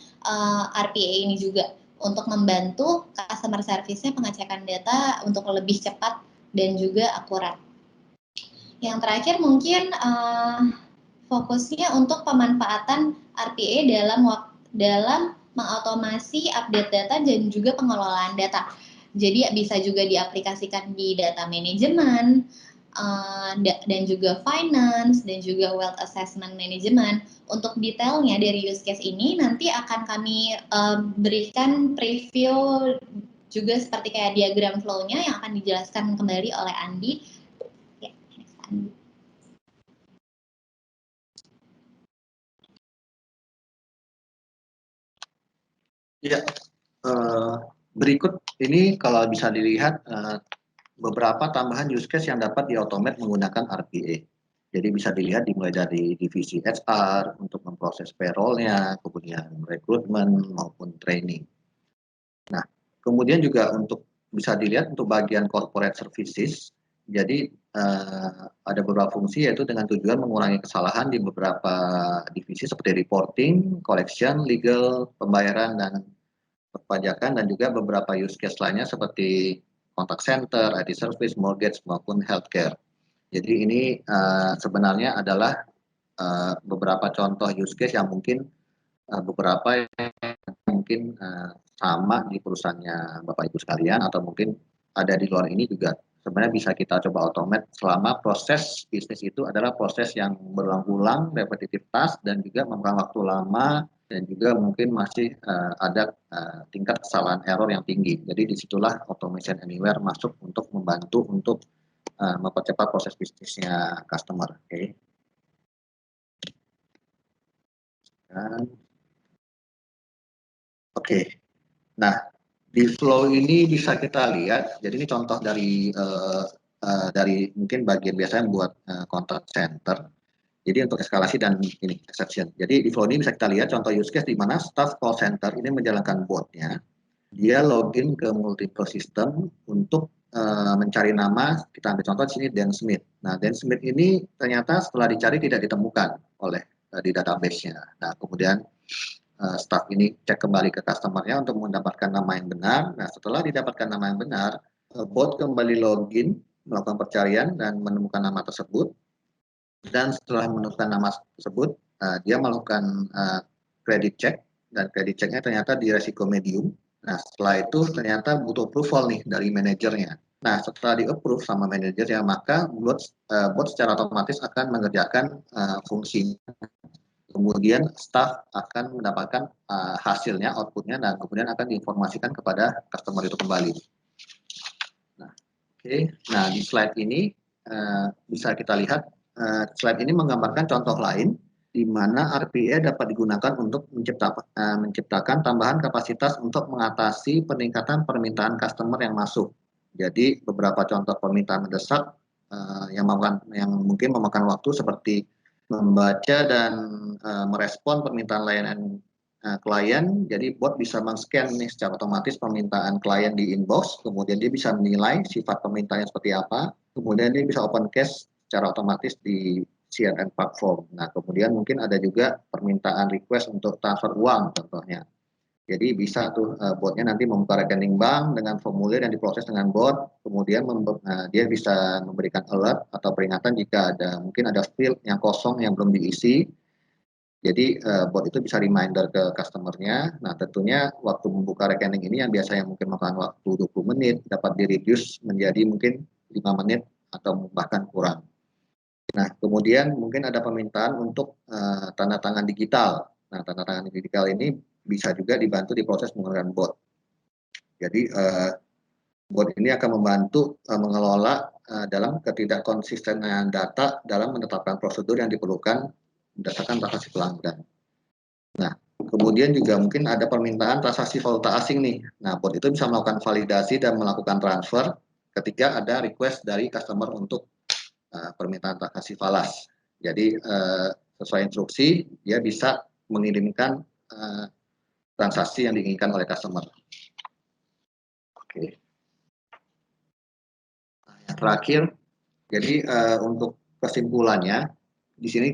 A: RPA ini juga untuk membantu customer service-nya pengecekan data untuk lebih cepat dan juga akurat. Yang terakhir mungkin fokusnya untuk pemanfaatan RPA dalam mengautomasi update data dan juga pengelolaan data. Jadi bisa juga diaplikasikan di data manajemen dan juga finance dan juga wealth assessment management. Untuk detailnya dari use case ini nanti akan kami berikan preview juga seperti kayak diagram flow-nya yang akan dijelaskan kembali oleh Andi. Ya, Andi.
B: Ya, berikut ini kalau bisa dilihat beberapa tambahan use case yang dapat diautomate menggunakan RPA. Jadi bisa dilihat dimulai dari divisi HR untuk memproses payroll-nya, kemudian rekrutmen maupun training. Nah, kemudian juga untuk bisa dilihat untuk bagian corporate services, jadi ada beberapa fungsi yaitu dengan tujuan mengurangi kesalahan di beberapa divisi seperti reporting, collection, legal, pembayaran, dan perpajakan, dan juga beberapa use case lainnya seperti contact center, IT service, mortgage maupun healthcare. Jadi ini sebenarnya adalah beberapa contoh use case yang mungkin beberapa yang mungkin sama di perusahaannya Bapak Ibu sekalian, atau mungkin ada di luar ini juga sebenarnya bisa kita coba automate selama proses bisnis itu adalah proses yang berulang-ulang, repetitif task, dan juga memakan waktu lama, dan juga mungkin masih ada tingkat kesalahan error yang tinggi. Jadi disitulah Automation Anywhere masuk untuk membantu untuk mempercepat proses bisnisnya customer. Oke. Oke. Nah, di flow ini bisa kita lihat, jadi ini contoh dari mungkin bagian biasanya buat contact center. Jadi untuk eskalasi dan ini exception. Jadi di flow ini bisa kita lihat contoh use case di mana staff call center ini menjalankan botnya. Dia login ke multiple system untuk mencari nama. Kita ambil contoh di sini Dan Smith. Nah, Dan Smith ini ternyata setelah dicari tidak ditemukan oleh di database-nya. Nah, kemudian staff ini cek kembali ke customer-nya untuk mendapatkan nama yang benar. Nah, setelah didapatkan nama yang benar, bot kembali login, melakukan pencarian dan menemukan nama tersebut. Dan setelah menemukan nama tersebut, dia melakukan credit check, dan credit check-nya ternyata di resiko medium. Nah, setelah itu ternyata butuh approval nih dari manajernya. Nah, setelah di-approve sama manajernya, maka bot secara otomatis akan mengerjakan fungsi. Kemudian staff akan mendapatkan hasilnya, outputnya, dan kemudian akan diinformasikan kepada customer itu kembali. Nah, nah di slide ini bisa kita lihat, slide ini menggambarkan contoh lain di mana RPA dapat digunakan untuk menciptakan tambahan kapasitas untuk mengatasi peningkatan permintaan customer yang masuk. Jadi beberapa contoh permintaan mendesak yang mungkin memakan waktu seperti membaca dan merespon permintaan layanan klien. Jadi bot bisa men-scan nih secara otomatis permintaan klien di inbox, kemudian dia bisa menilai sifat permintaannya seperti apa, kemudian dia bisa open case secara otomatis di CRM platform. Nah, kemudian mungkin ada juga permintaan request untuk transfer uang contohnya. Jadi bisa tuh botnya nanti membuka rekening bank dengan formulir yang diproses dengan bot, kemudian dia bisa memberikan alert atau peringatan jika mungkin ada field yang kosong yang belum diisi. Jadi bot itu bisa reminder ke customernya. Nah, tentunya waktu membuka rekening ini yang biasanya mungkin makan waktu 20 menit dapat di-reduce menjadi mungkin 5 menit atau bahkan kurang. Nah, kemudian mungkin ada permintaan untuk tanda tangan digital. Nah, tanda tangan digital ini bisa juga dibantu diproses menggunakan bot. Jadi bot ini akan membantu mengelola dalam ketidakkonsistenan data dalam menetapkan prosedur yang diperlukan berdasarkan transaksi pelanggan. Nah, kemudian juga mungkin ada permintaan transaksi valuta asing nih. Nah, bot itu bisa melakukan validasi dan melakukan transfer ketika ada request dari customer untuk permintaan transaksi falas. Jadi sesuai instruksi dia bisa mengirimkan transaksi yang diinginkan oleh customer. Oke. Nah, yang terakhir, jadi untuk kesimpulannya di sini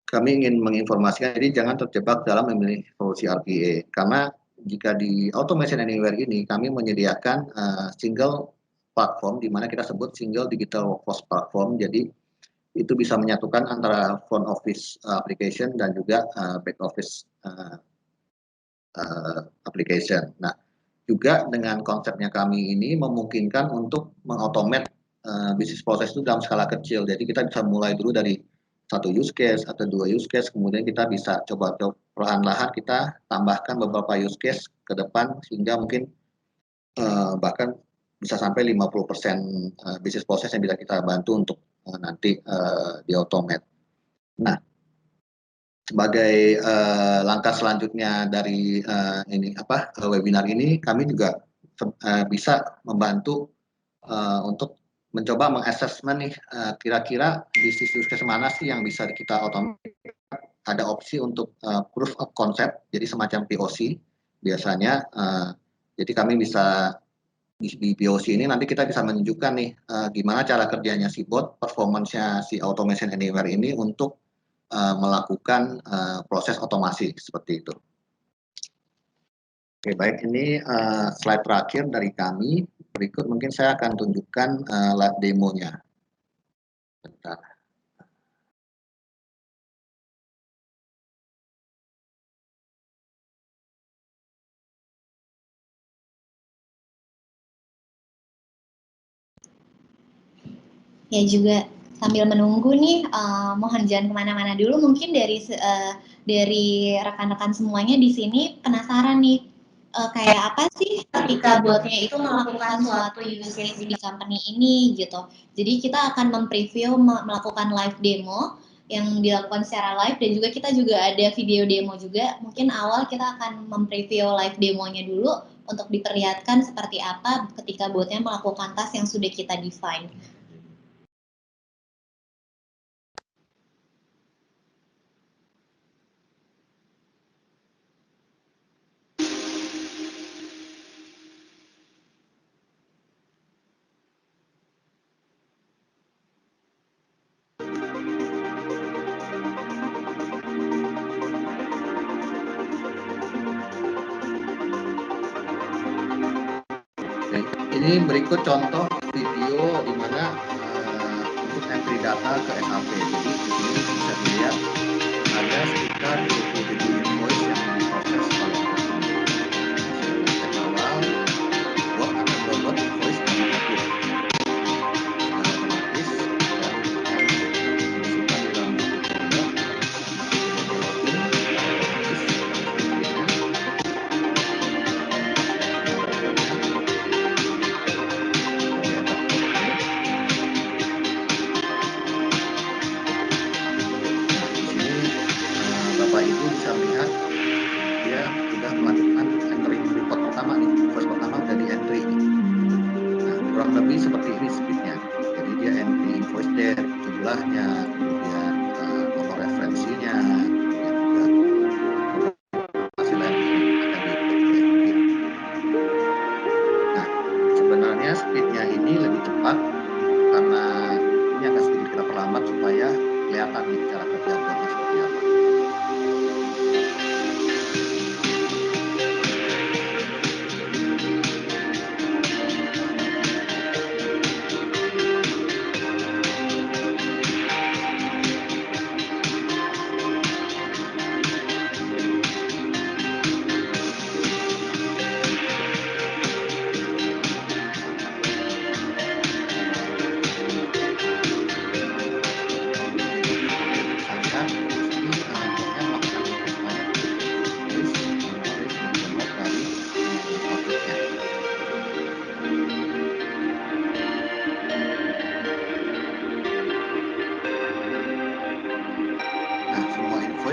B: kami ingin menginformasikan, jadi jangan terjebak dalam memilih solusi RPA, karena jika di Automation Anywhere ini kami menyediakan single platform, di mana kita sebut single digital workforce platform. Jadi itu bisa menyatukan antara front office application dan juga back office application. Nah, juga dengan konsepnya kami ini memungkinkan untuk mengautomate bisnis proses itu dalam skala kecil. Jadi kita bisa mulai dulu dari satu use case atau dua use case, kemudian kita bisa coba perlahan-lahan kita tambahkan beberapa use case ke depan sehingga mungkin bahkan bisa sampai 50% bisnis proses yang bisa kita bantu untuk nanti di automate. Nah, sebagai langkah selanjutnya dari webinar ini, kami juga bisa membantu untuk mencoba mengassessment nih kira-kira bisnis use case mana sih yang bisa kita automate. Ada opsi untuk proof of concept, jadi semacam POC biasanya. Jadi kami bisa di POC ini nanti kita bisa menunjukkan nih gimana cara kerjanya si bot, performance-nya si Automation Anywhere ini untuk melakukan proses otomasi seperti itu. Oke, baik, ini slide terakhir dari kami. Berikut mungkin saya akan tunjukkan live demonya. Bentar.
A: Ya juga sambil menunggu nih, mohon jangan kemana-mana dulu. Mungkin dari rekan-rekan semuanya di sini penasaran nih, kayak apa sih ketika botnya itu melakukan suatu use case di company ini gitu. Jadi kita akan mempreview melakukan live demo yang dilakukan secara live, dan juga kita juga ada video demo juga. Mungkin awal kita akan mempreview live demonya dulu untuk diperlihatkan seperti apa ketika botnya melakukan task yang sudah kita define.
B: Ini berikut contoh video di mana untuk entry data ke SAP. Jadi di sini bisa dilihat ada sekitar 27 invoice yang diproses oleh cek awal. Bot akan download invoice dan upload secara otomatis dan dimasukkan di dalam buku folder. Login otomatis Bapak Ibu bisa melihat dia sudah melakukan entering report pertama nih, invoice pertama udah di entry nih. Nah, kurang lebih seperti ini speednya. Jadi dia entry invoice date, jumlahnya, kemudian nomor referensinya, kemudian juga hasil lain yang akan di. Nah, sebenarnya speednya ini lebih cepat karena ini akan sedikit kita perlambat supaya kelihatan nih cara kerja botnya seperti apa.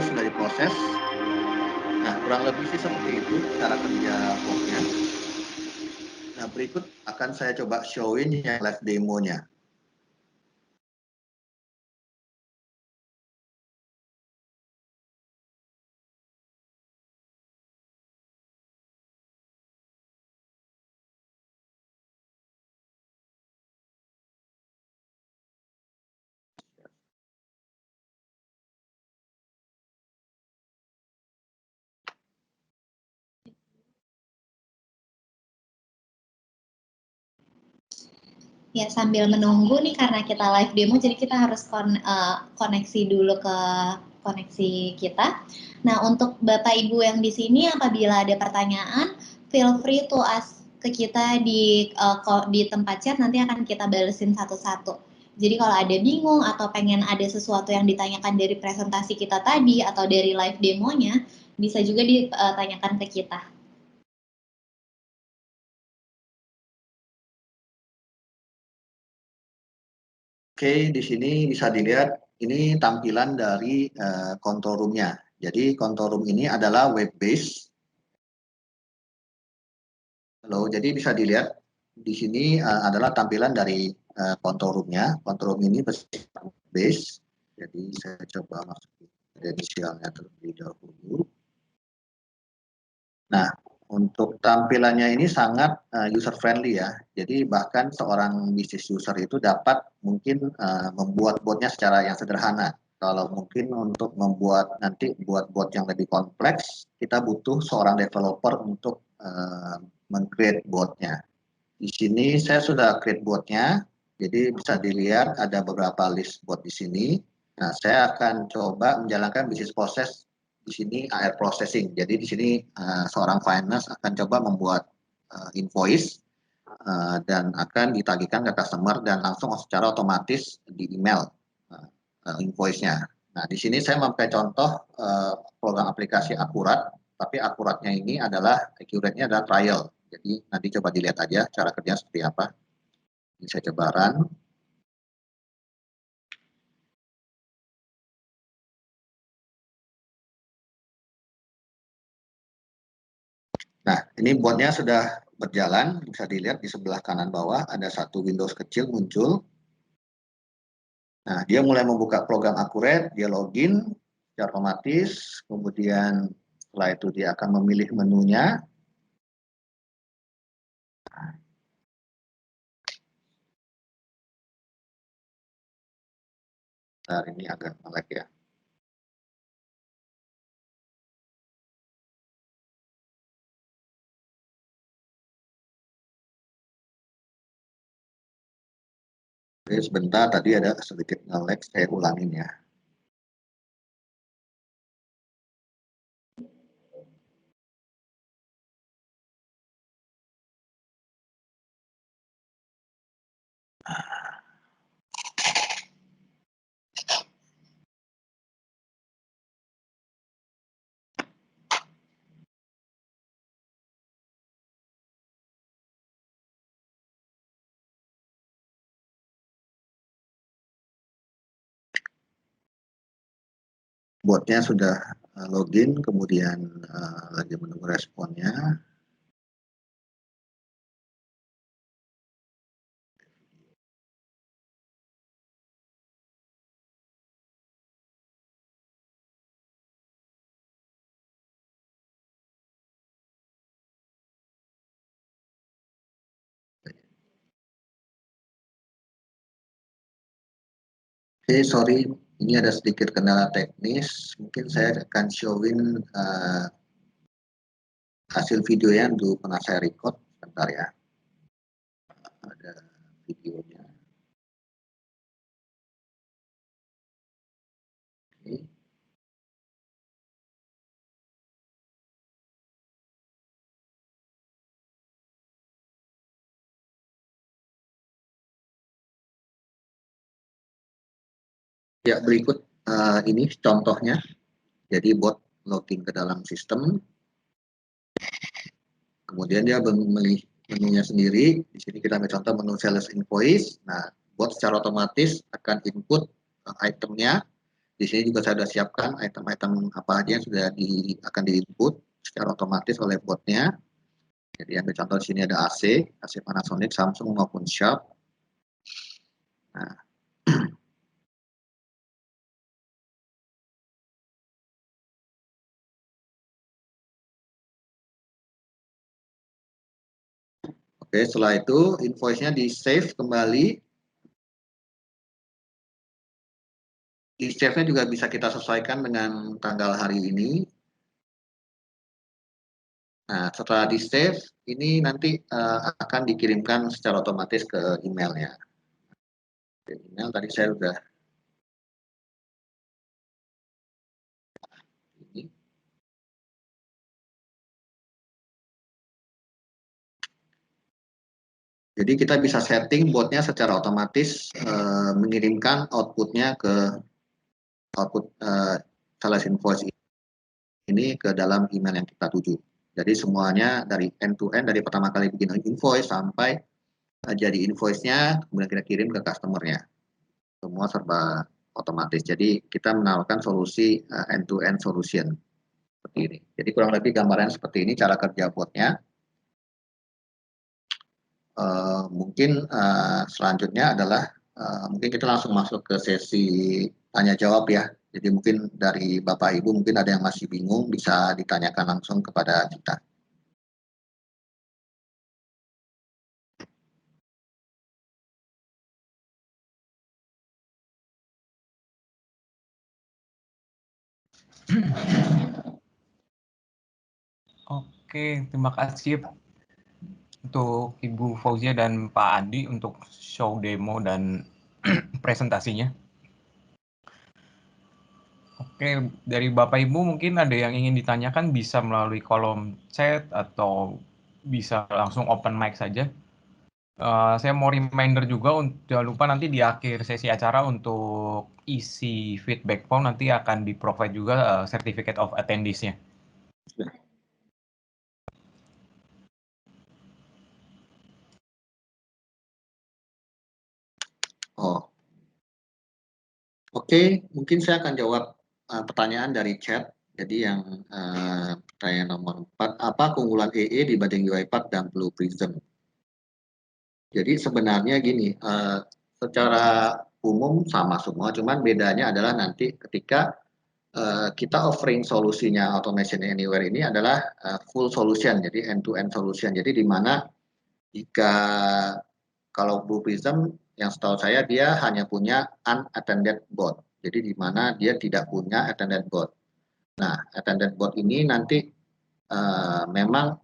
B: Sudah diproses. Nah, kurang lebih sih seperti itu cara kerja botnya. Nah, berikut akan saya coba showin yang live demonya.
A: Ya, sambil menunggu nih karena kita live demo, jadi kita harus koneksi dulu ke koneksi kita. Nah, untuk Bapak Ibu yang di sini, apabila ada pertanyaan, feel free to ask ke kita di tempat chat, nanti akan kita balesin satu-satu. Jadi kalau ada bingung atau pengen ada sesuatu yang ditanyakan dari presentasi kita tadi atau dari live demonya, bisa juga ditanyakan ke kita.
B: Oke, di sini bisa dilihat ini tampilan dari control room-nya. Jadi control room ini adalah web base. Halo, jadi bisa dilihat di sini adalah tampilan dari control room-nya. Control room ini bersifat base. Jadi saya coba masukin kredensialnya terlebih dahulu. Nah, untuk tampilannya ini sangat user friendly ya. Jadi bahkan seorang business user itu dapat mungkin membuat botnya secara yang sederhana. Kalau mungkin untuk membuat nanti buat bot yang lebih kompleks, kita butuh seorang developer untuk meng-create botnya. Di sini saya sudah create botnya, jadi bisa dilihat ada beberapa list bot di sini. Nah, saya akan coba menjalankan bisnis proses di sini AR processing. Jadi di sini seorang finance akan coba membuat invoice dan akan ditagihkan ke customer dan langsung secara otomatis di email invoice-nya. Nah, di sini saya memakai contoh program aplikasi akurat, tapi akuratnya ini adalah accurate-nya adalah trial. Jadi nanti coba dilihat aja cara kerjanya seperti apa. Ini saya coba run. Nah, ini botnya sudah berjalan, bisa dilihat di sebelah kanan bawah ada satu Windows kecil muncul. Nah, dia mulai membuka program akurat, dia login secara otomatis, kemudian setelah itu dia akan memilih menunya. Nah, ini agak melek ya. Oke, sebentar, tadi ada sedikit nge-lag, saya ulangin ya. Botnya sudah login, kemudian lagi menunggu responnya. Oke, sorry, ini ada sedikit kendala teknis. Mungkin saya akan showin hasil video yang dulu pernah saya record. Bentar ya, ada videonya. Oke. Ya, berikut ini contohnya. Jadi bot login ke dalam sistem, kemudian dia memilih menunya sendiri. Di sini kita ambil contoh menu sales invoice. Nah, bot secara otomatis akan input itemnya. Di sini juga saya sudah siapkan item-item apa aja yang sudah akan diinput secara otomatis oleh botnya. Jadi ambil contoh di sini ada AC Panasonic, Samsung maupun Sharp. Nah, oke, setelah itu invoice-nya di save kembali. Di save-nya juga bisa kita sesuaikan dengan tanggal hari ini. Nah, setelah di save, ini nanti akan dikirimkan secara otomatis ke emailnya. Email tadi saya sudah ini. Jadi kita bisa setting botnya secara otomatis mengirimkan outputnya ke output sales invoice ini ke dalam email yang kita tuju. Jadi semuanya dari end to end, dari pertama kali bikin invoice sampai jadi invoice-nya, kemudian kita kirim ke customer-nya. Semua serba otomatis. Jadi kita menawarkan solusi end to end solution seperti ini. Jadi kurang lebih gambaran seperti ini cara kerja botnya. Mungkin selanjutnya adalah mungkin kita langsung masuk ke sesi tanya jawab ya. Jadi mungkin dari Bapak Ibu mungkin ada yang masih bingung bisa ditanyakan langsung kepada kita.
C: Oke, terima kasih. untuk Ibu Fauzia dan Pak Andi untuk show demo dan presentasinya. Oke, dari Bapak Ibu mungkin ada yang ingin ditanyakan bisa melalui kolom chat atau bisa langsung open mic saja. Saya mau reminder juga jangan lupa nanti di akhir sesi acara untuk isi feedback form nanti akan di-provide juga certificate of attendees-nya.
B: Oh, oke, mungkin saya akan jawab pertanyaan dari chat. Jadi yang pertanyaan nomor 4, apa keunggulan EE dibanding UiPath dan Blue Prism? Jadi sebenarnya gini, secara umum sama semua, cuman bedanya adalah nanti ketika kita offering solusinya Automation Anywhere ini adalah full solution, jadi end-to-end solution. Jadi di mana jika kalau Blue Prism yang setahu saya dia hanya punya unattended bot. Jadi di mana dia tidak punya attended bot. Nah, attended bot ini nanti memang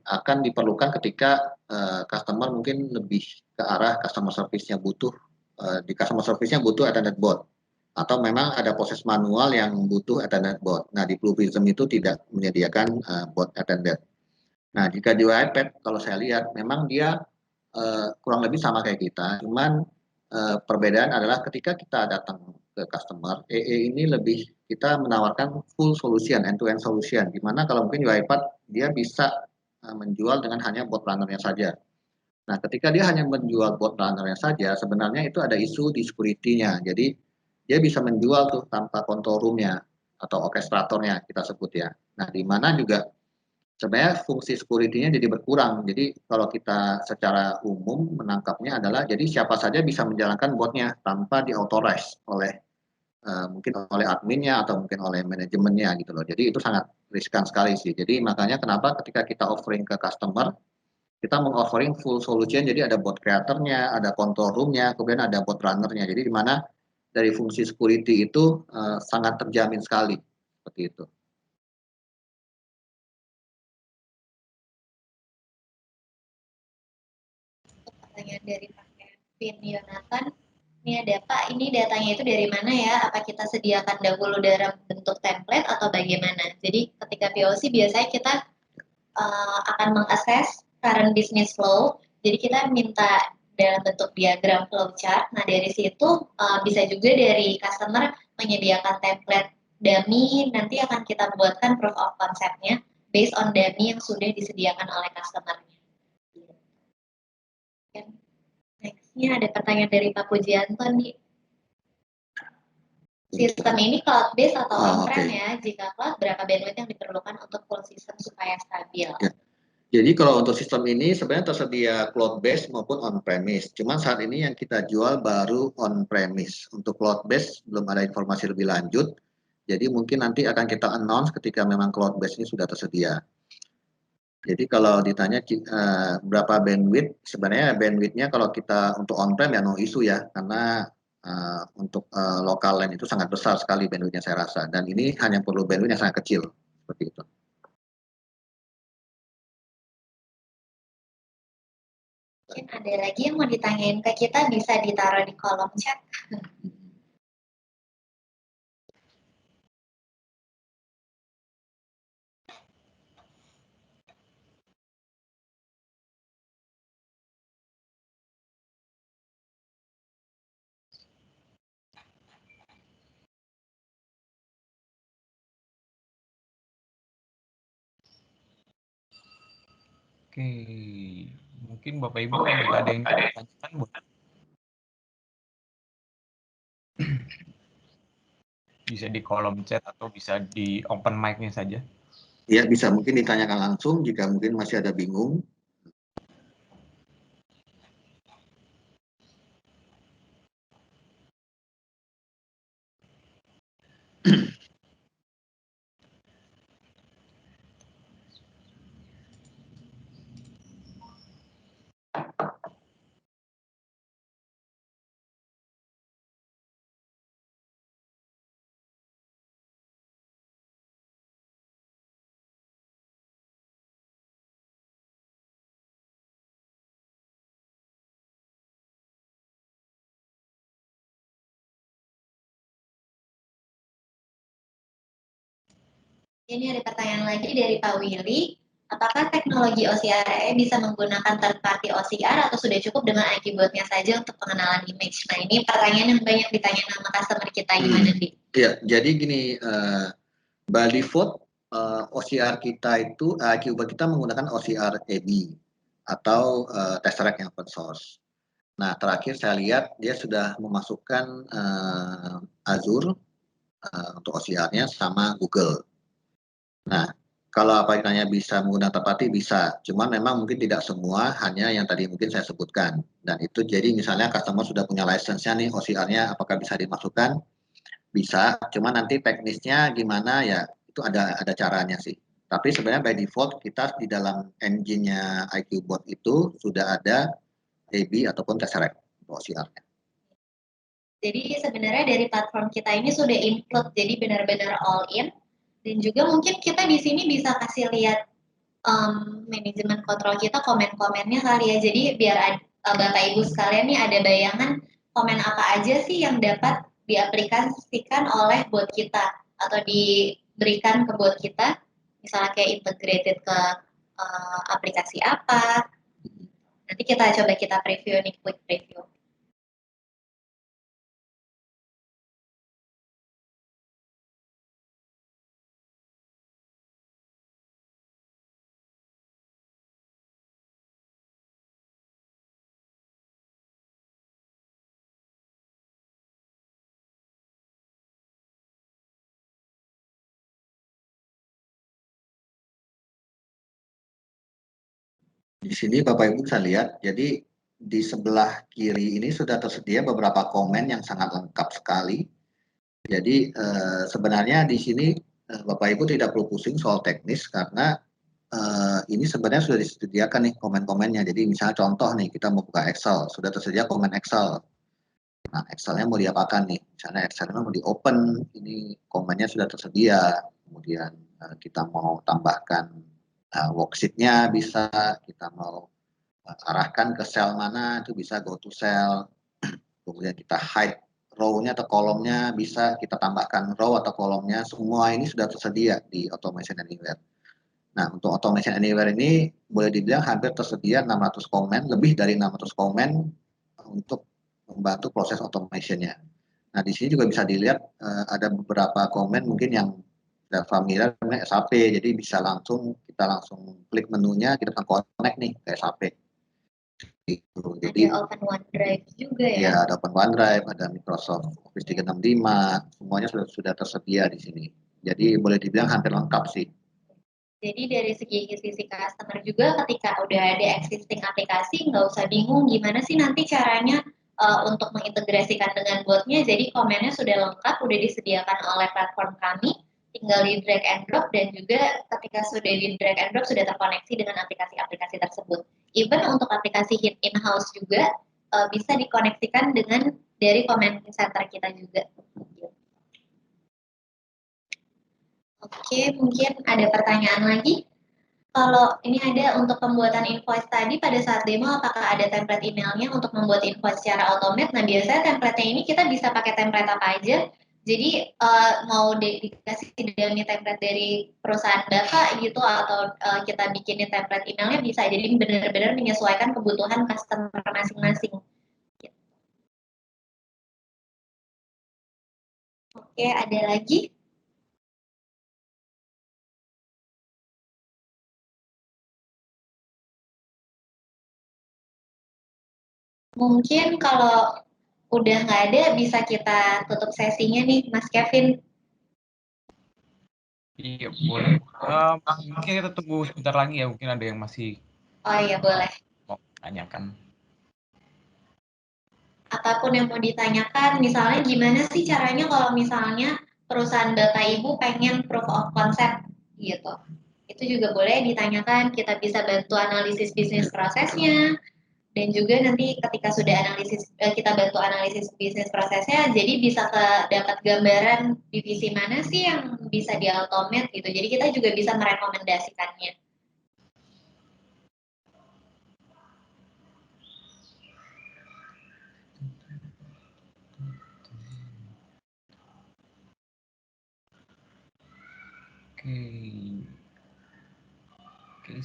B: akan diperlukan ketika customer mungkin lebih ke arah customer service-nya butuh di customer service-nya butuh attended bot atau memang ada proses manual yang butuh attended bot. Nah, di Blue Prism itu tidak menyediakan bot attended. Nah, jika di iPad kalau saya lihat memang dia kurang lebih sama kayak kita, cuman perbedaan adalah ketika kita datang ke customer, EE ini lebih kita menawarkan full solution, end-to-end solution, di mana kalau mungkin UiPath dia bisa menjual dengan hanya bot runner-nya saja. Nah, ketika dia hanya menjual bot runner-nya saja, sebenarnya itu ada isu di security-nya. Jadi, dia bisa menjual tuh tanpa control room-nya atau orkestratornya kita sebut ya. Nah, di mana juga sebenarnya fungsi security-nya jadi berkurang. Jadi kalau kita secara umum menangkapnya adalah jadi siapa saja bisa menjalankan botnya tanpa diauthorize oleh mungkin oleh adminnya atau mungkin oleh manajemennya gitu loh. Jadi itu sangat riskan sekali sih. Jadi makanya kenapa ketika kita offering ke customer, kita mengoffering full solution. Jadi ada bot creator-nya, ada control room-nya, kemudian ada bot runner-nya. Jadi di mana dari fungsi security itu sangat terjamin sekali seperti itu.
A: Pertanyaan dari Pak Kevin Yonatan. Ini ada Pak, ini datanya itu dari mana ya? Apa kita sediakan dahulu dalam bentuk template atau bagaimana? Jadi ketika POC biasanya kita akan mengakses current business flow. Jadi kita minta dalam bentuk diagram flowchart. Nah dari situ bisa juga dari customer menyediakan template dummy. Nanti akan kita buatkan proof of concept-nya based on dummy yang sudah disediakan oleh customer-nya. Next-nya ada pertanyaan dari Pak Pujianto nih. Sistem ini cloud based atau on-prem ya? Jika cloud, berapa bandwidth yang diperlukan untuk full system supaya stabil?
B: Ya. Jadi kalau untuk sistem ini sebenarnya tersedia cloud based maupun on premise. Cuma saat ini yang kita jual baru on premise. Untuk cloud based belum ada informasi lebih lanjut. Jadi mungkin nanti akan kita announce ketika memang cloud based ini sudah tersedia. Jadi kalau ditanya berapa bandwidth, sebenarnya bandwidthnya kalau kita untuk on-prem ya no isu ya, karena untuk lokal LAN itu sangat besar sekali bandwidthnya saya rasa. Dan ini hanya perlu bandwidth yang sangat kecil, seperti itu.
A: Mungkin ada lagi yang mau ditanyain ke kita, bisa ditaruh di kolom chat.
C: Oke, mungkin Bapak Ibu ada yang ditanyakan, Bu? Bisa di kolom chat atau bisa di open mic-nya saja.
B: Ya bisa mungkin ditanyakan langsung jika mungkin masih ada bingung.
A: Ini ada pertanyaan lagi dari Pak Willy. Apakah teknologi OCR bisa menggunakan third party OCR atau sudah cukup dengan IQ Bot-nya saja untuk pengenalan image? Nah, ini pertanyaan yang banyak ditanya sama customer kita, gimana nih?
B: Iya, jadi gini, by default OCR kita itu, IQ Bot kita menggunakan OCR AB atau Tesseract yang open source. Nah, terakhir saya lihat dia sudah memasukkan Azure untuk OCR-nya sama Google. Nah, kalau apa ditanya bisa menggunakan third party bisa, cuman memang mungkin tidak semua, hanya yang tadi mungkin saya sebutkan. Dan itu jadi misalnya customer sudah punya license-nya nih, OCR-nya apakah bisa dimasukkan? Bisa, cuman nanti teknisnya gimana ya, itu ada caranya sih. Tapi sebenarnya by default kita di dalam engine-nya IQ Bot itu sudah ada AB ataupun Tesseract untuk OCR-nya.
A: Jadi sebenarnya dari platform kita ini sudah include, jadi benar-benar all in. Dan juga mungkin kita di sini bisa kasih lihat manajemen kontrol kita, komen-komennya kali ya. Jadi biar Bapak Ibu sekalian nih ada bayangan komen apa aja sih yang dapat diaplikasikan oleh bot kita atau diberikan ke bot kita. Misalnya kayak integrated ke aplikasi apa. Nanti kita preview nih, quick preview.
B: Di sini Bapak Ibu bisa lihat, jadi di sebelah kiri ini sudah tersedia beberapa komen yang sangat lengkap sekali. Jadi sebenarnya di sini Bapak Ibu tidak perlu pusing soal teknis karena ini sebenarnya sudah disediakan nih komen-komennya. Jadi misalnya contoh nih kita mau buka Excel, sudah tersedia komen Excel. Nah Excelnya mau diapakan nih? Misalnya Excelnya mau di open, ini komennya sudah tersedia. Kemudian kita mau tambahkan worksheet-nya bisa, kita mau arahkan ke sel mana itu bisa go to cell, kemudian kita hide row-nya atau kolomnya, bisa kita tambahkan row atau kolomnya, semua ini sudah tersedia di Automation Anywhere. Nah, untuk Automation Anywhere ini boleh dibilang hampir tersedia 600 komen, lebih dari 600 komen untuk membantu proses automation-nya. Nah, di sini juga bisa dilihat ada beberapa komen mungkin yang tidak familiar dengan SAP, jadi bisa kita langsung klik menunya, kita akan connect nih ke SAP. Gitu. Jadi
A: ada Open OneDrive juga ya?
B: Ya, ada Open OneDrive, ada Microsoft Office 365, semuanya sudah tersedia di sini. Jadi boleh dibilang hampir lengkap sih.
A: Jadi dari sisi customer juga ketika udah ada existing aplikasi, nggak usah bingung gimana sih nanti caranya untuk mengintegrasikan dengan botnya. Jadi komennya sudah lengkap, udah disediakan oleh platform kami, tinggal di drag and drop dan juga ketika sudah di drag and drop sudah terkoneksi dengan aplikasi-aplikasi tersebut. Even untuk aplikasi hit in-house juga bisa dikoneksikan dengan dari comment center kita juga. Oke, mungkin ada pertanyaan lagi. Kalau ini ada untuk pembuatan invoice tadi pada saat demo, apakah ada template emailnya untuk membuat invoice secara otomatis? Nah, biasanya template-nya ini kita bisa pakai template apa aja. Jadi mau dikasih dummy template dari perusahaan Bapak gitu atau kita bikinin template emailnya bisa. Jadi benar-benar menyesuaikan kebutuhan customer masing-masing. Oke, ada lagi? Mungkin kalau udah nggak ada, bisa kita tutup sesinya nih, Mas Kevin.
C: Iya, boleh. Mungkin kita tunggu sebentar lagi ya, mungkin ada yang masih
A: Oh iya, boleh.
C: mau tanyakan.
A: Apapun yang mau ditanyakan, misalnya gimana sih caranya kalau misalnya perusahaan Bapak Ibu pengen proof of concept gitu. Itu juga boleh ditanyakan, kita bisa bantu analisis bisnis prosesnya, dan juga nanti ketika sudah kita bantu analisis bisnis prosesnya, jadi bisa dapat gambaran divisi mana sih yang bisa di-automate gitu. Jadi kita juga bisa merekomendasikannya.
C: Oke,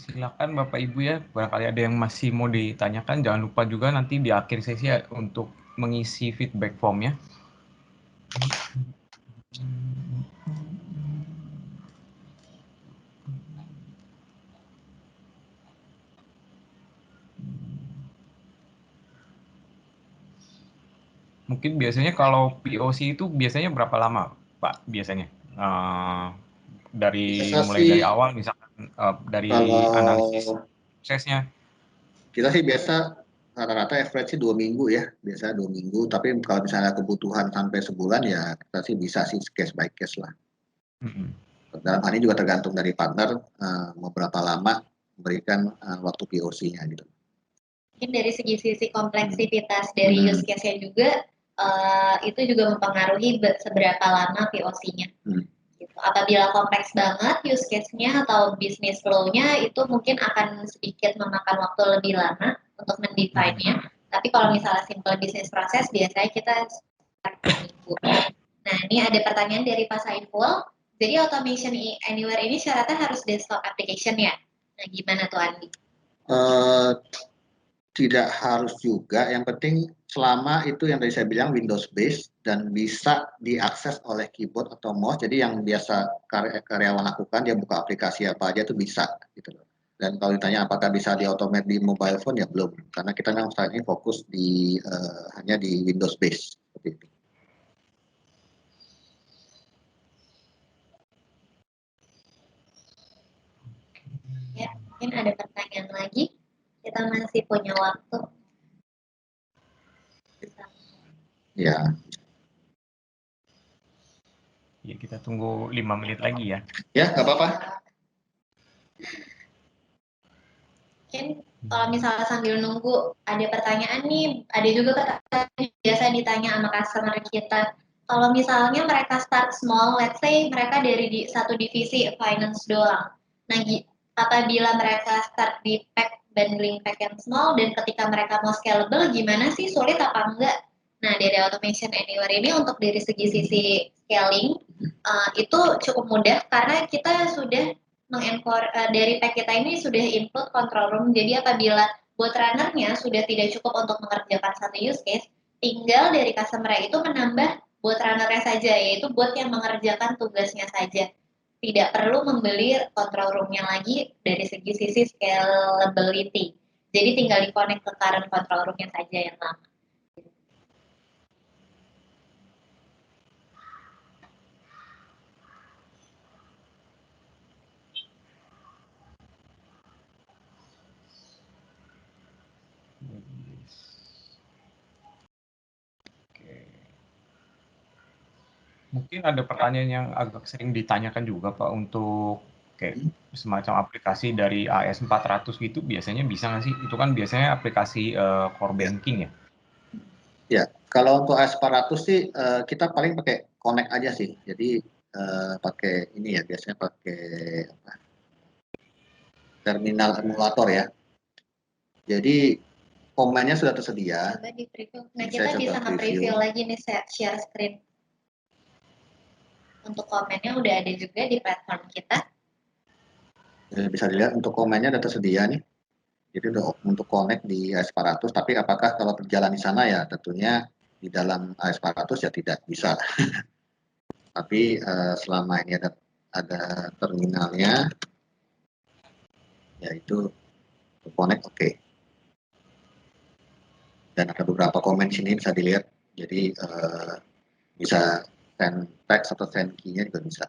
C: silakan Bapak Ibu ya. Barangkali ada yang masih mau ditanyakan, jangan lupa juga nanti di akhir sesi ya untuk mengisi feedback form ya. Mungkin biasanya kalau POC itu biasanya berapa lama, Pak? Biasanya
B: Biasa
C: mulai
B: sih
C: dari awal, misalkan dari analisis
B: kalau
C: prosesnya.
B: kita sih biasa rata-rata average sih 2 minggu ya, biasa 2 minggu. Tapi kalau misalnya kebutuhan sampai sebulan ya kita sih bisa sih case by case lah. Dalam hal ini juga tergantung dari partner mau berapa lama memberikan waktu POC-nya gitu.
A: Mungkin dari sisi kompleksitas dari use case-nya juga itu juga mempengaruhi seberapa lama POC-nya. Gitu. Apabila kompleks banget use case-nya atau business flow-nya itu mungkin akan sedikit memakan waktu lebih lama untuk mendefine-nya. Tapi kalau misalnya simple business process biasanya kita minggu. Nah, ini ada pertanyaan dari Pak Saiful. Jadi automation anywhere ini syaratnya harus desktop application ya? Nah, gimana tuh Andi?
B: Tidak harus juga, yang penting selama itu yang tadi saya bilang Windows based dan bisa diakses oleh keyboard atau mouse, jadi yang biasa karyawan lakukan dia buka aplikasi apa aja itu bisa gitu loh. Dan kalau ditanya apakah bisa di-automate di mobile phone ya belum, karena kita memang saat ini fokus di hanya di Windows based seperti itu.
A: Ya, mungkin ada pertanyaan lagi. Kita masih punya waktu.
B: Ya.
C: Ya, kita tunggu 5 menit lagi ya.
B: Ya, nggak apa-apa.
A: Mungkin kalau misalnya sambil nunggu ada pertanyaan nih, ada juga pertanyaan biasa ditanya sama customer kita. Kalau misalnya mereka start small, let's say mereka dari satu divisi finance doang. Nah, apabila mereka start di bundling pack yang small dan ketika mereka mau scalable, gimana sih, sulit apa enggak? Nah, dari automation anywhere ini untuk dari sisi scaling itu cukup mudah karena kita sudah dari pack kita ini sudah input control room. Jadi apabila bot runner-nya sudah tidak cukup untuk mengerjakan satu use case, tinggal dari customer itu menambah bot runner-nya saja, yaitu bot yang mengerjakan tugasnya saja. Tidak perlu membeli control room-nya lagi dari sisi scalability. Jadi tinggal di-connect ke current control room-nya saja yang lama.
C: Mungkin ada pertanyaan yang agak sering ditanyakan juga Pak untuk kayak semacam aplikasi dari AS400 gitu biasanya bisa nggak sih? Itu kan biasanya aplikasi core banking ya?
B: Ya, kalau untuk AS400 sih kita paling pakai Connect aja sih. Jadi pakai ini ya, biasanya pakai terminal emulator ya. Jadi komennya sudah tersedia.
A: Coba di preview. Nah, kita bisa nge-preview lagi nih, share screen. Untuk komennya udah ada juga di platform kita.
B: Bisa dilihat untuk komennya sudah tersedia nih. Jadi untuk connect di AS400, tapi apakah kalau berjalan di sana ya tentunya di dalam AS400 ya tidak bisa. Tapi selama ini ada terminalnya, yaitu connect oke. Dan ada beberapa komen sini bisa dilihat. Jadi bisa send text atau send key-nya juga bisa.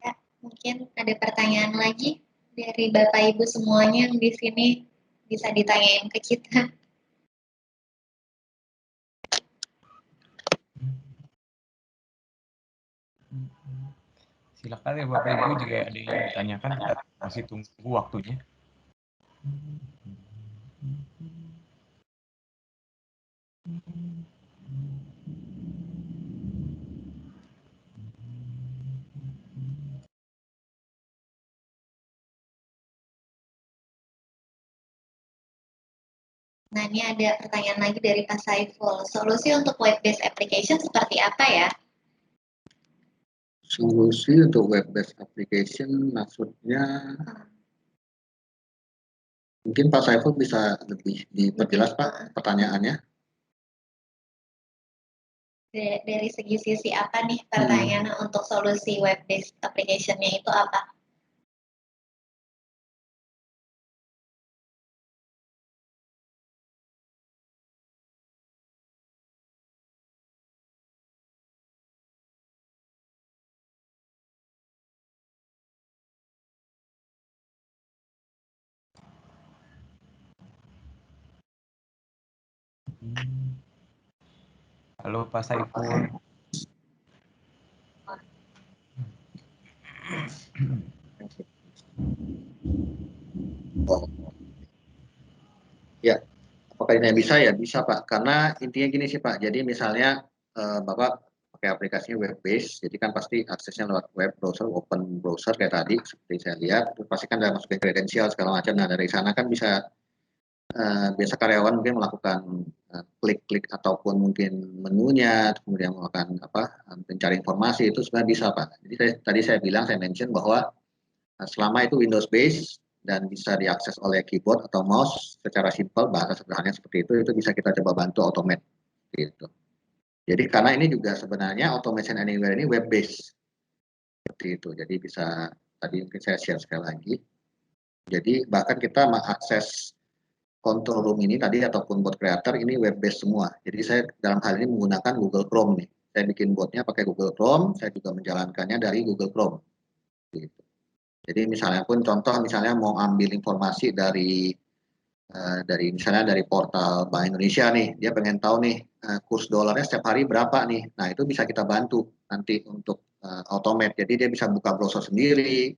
A: Ya, mungkin ada pertanyaan lagi dari Bapak Ibu semuanya yang di sini bisa ditanyain ke kita.
C: Silakan ya Bapak Ibu jika ada yang ditanyakan, kita masih tunggu waktunya.
A: Nah, ini ada pertanyaan lagi dari Pak Saiful. Solusi untuk web-based application seperti apa ya?
B: Solusi untuk web-based application maksudnya mungkin Pak Saiful bisa lebih diperjelas Pak pertanyaannya.
A: Dari segi apa nih pertanyaannya untuk solusi web-based application-nya itu apa?
C: Halo Pak Saiful.
B: Ya, apakah ini bisa ya? Bisa Pak, karena intinya gini sih Pak, jadi misalnya Bapak pakai aplikasinya web based, jadi kan pasti aksesnya lewat web browser, open browser kayak tadi, seperti saya lihat, terus pasti kan ada masukin kredensial segala macam, nah dari sana kan bisa biasa karyawan mungkin melakukan klik-klik ataupun mungkin menunya, kemudian melakukan mencari informasi, itu sebenarnya bisa Pak. Jadi tadi saya bilang, saya mention bahwa selama itu Windows based dan bisa diakses oleh keyboard atau mouse secara simpel, bahasa sederhananya seperti itu bisa kita coba bantu automate gitu. Jadi karena ini juga sebenarnya automation anywhere ini web based seperti itu. Jadi bisa tadi mungkin saya share sekali lagi. Jadi bahkan kita mengakses control room ini tadi ataupun bot creator ini web based semua. Jadi saya dalam hal ini menggunakan Google Chrome nih. Saya bikin botnya pakai Google Chrome, saya juga menjalankannya dari Google Chrome. Gitu. Jadi misalnya pun contoh misalnya mau ambil informasi dari misalnya dari portal Bank Indonesia nih, dia pengen tahu nih kurs dolarnya setiap hari berapa nih. Nah itu bisa kita bantu nanti untuk automate. Jadi dia bisa buka browser sendiri,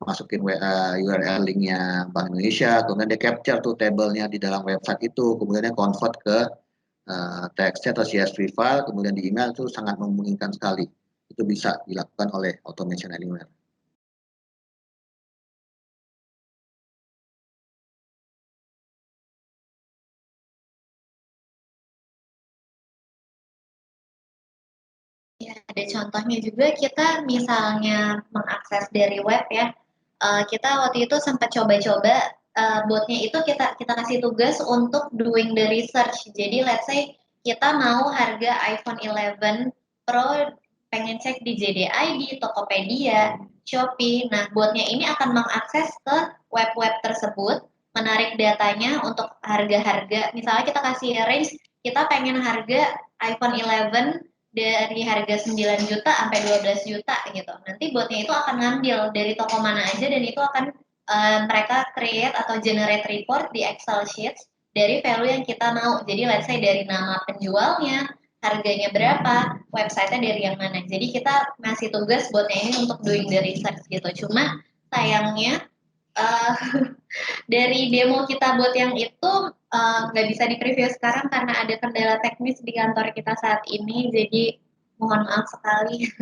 B: masukin URL linknya Bank Indonesia, kemudian dia capture tuh tabelnya di dalam website itu, kemudian dia convert ke teksnya atau CSV file, kemudian di email itu sangat memungkinkan sekali. Itu bisa dilakukan oleh Automation Anywhere.
A: Ya, ada contohnya juga kita misalnya mengakses dari web ya. Kita waktu itu sempat coba-coba botnya itu kita kasih tugas untuk doing the research. Jadi let's say kita mau harga iPhone 11 Pro pengen cek di JDID, Tokopedia, Shopee. Nah, botnya ini akan mengakses ke web-web tersebut, menarik datanya untuk harga-harga. Misalnya kita kasih range, kita pengen harga iPhone 11 dari harga 9 juta sampai 12 juta gitu. Nanti botnya itu akan ngambil dari toko mana aja dan itu akan mereka create atau generate report di Excel sheets dari value yang kita mau. Jadi let's say dari nama penjualnya, harganya berapa, website-nya dari yang mana. Jadi kita ngasih tugas botnya ini untuk doing the research gitu. Cuma sayangnya uh, dari demo kita buat yang itu nggak bisa di preview sekarang karena ada kendala teknis di kantor kita saat ini, jadi mohon maaf sekali.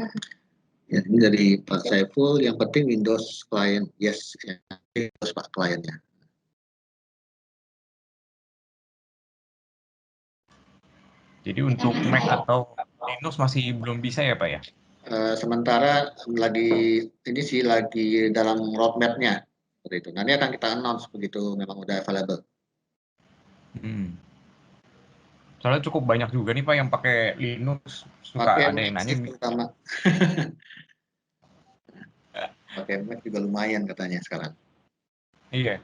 B: Ya, ini dari Pak Saiful, yang penting Windows client, yes, ya, Windows Pak kliennya.
C: Jadi untuk Mac atau Linux masih belum bisa ya Pak ya?
B: Sementara ini sih lagi dalam roadmap-nya seperti itu. Nanti akan kita announce begitu memang udah available.
C: Soalnya cukup banyak juga nih Pak yang pakai Linux, suka
B: Pakai
C: ada yang
B: Mac
C: nanya.
B: sih terutama. Pakai Mac juga lumayan katanya sekarang.
C: Iya.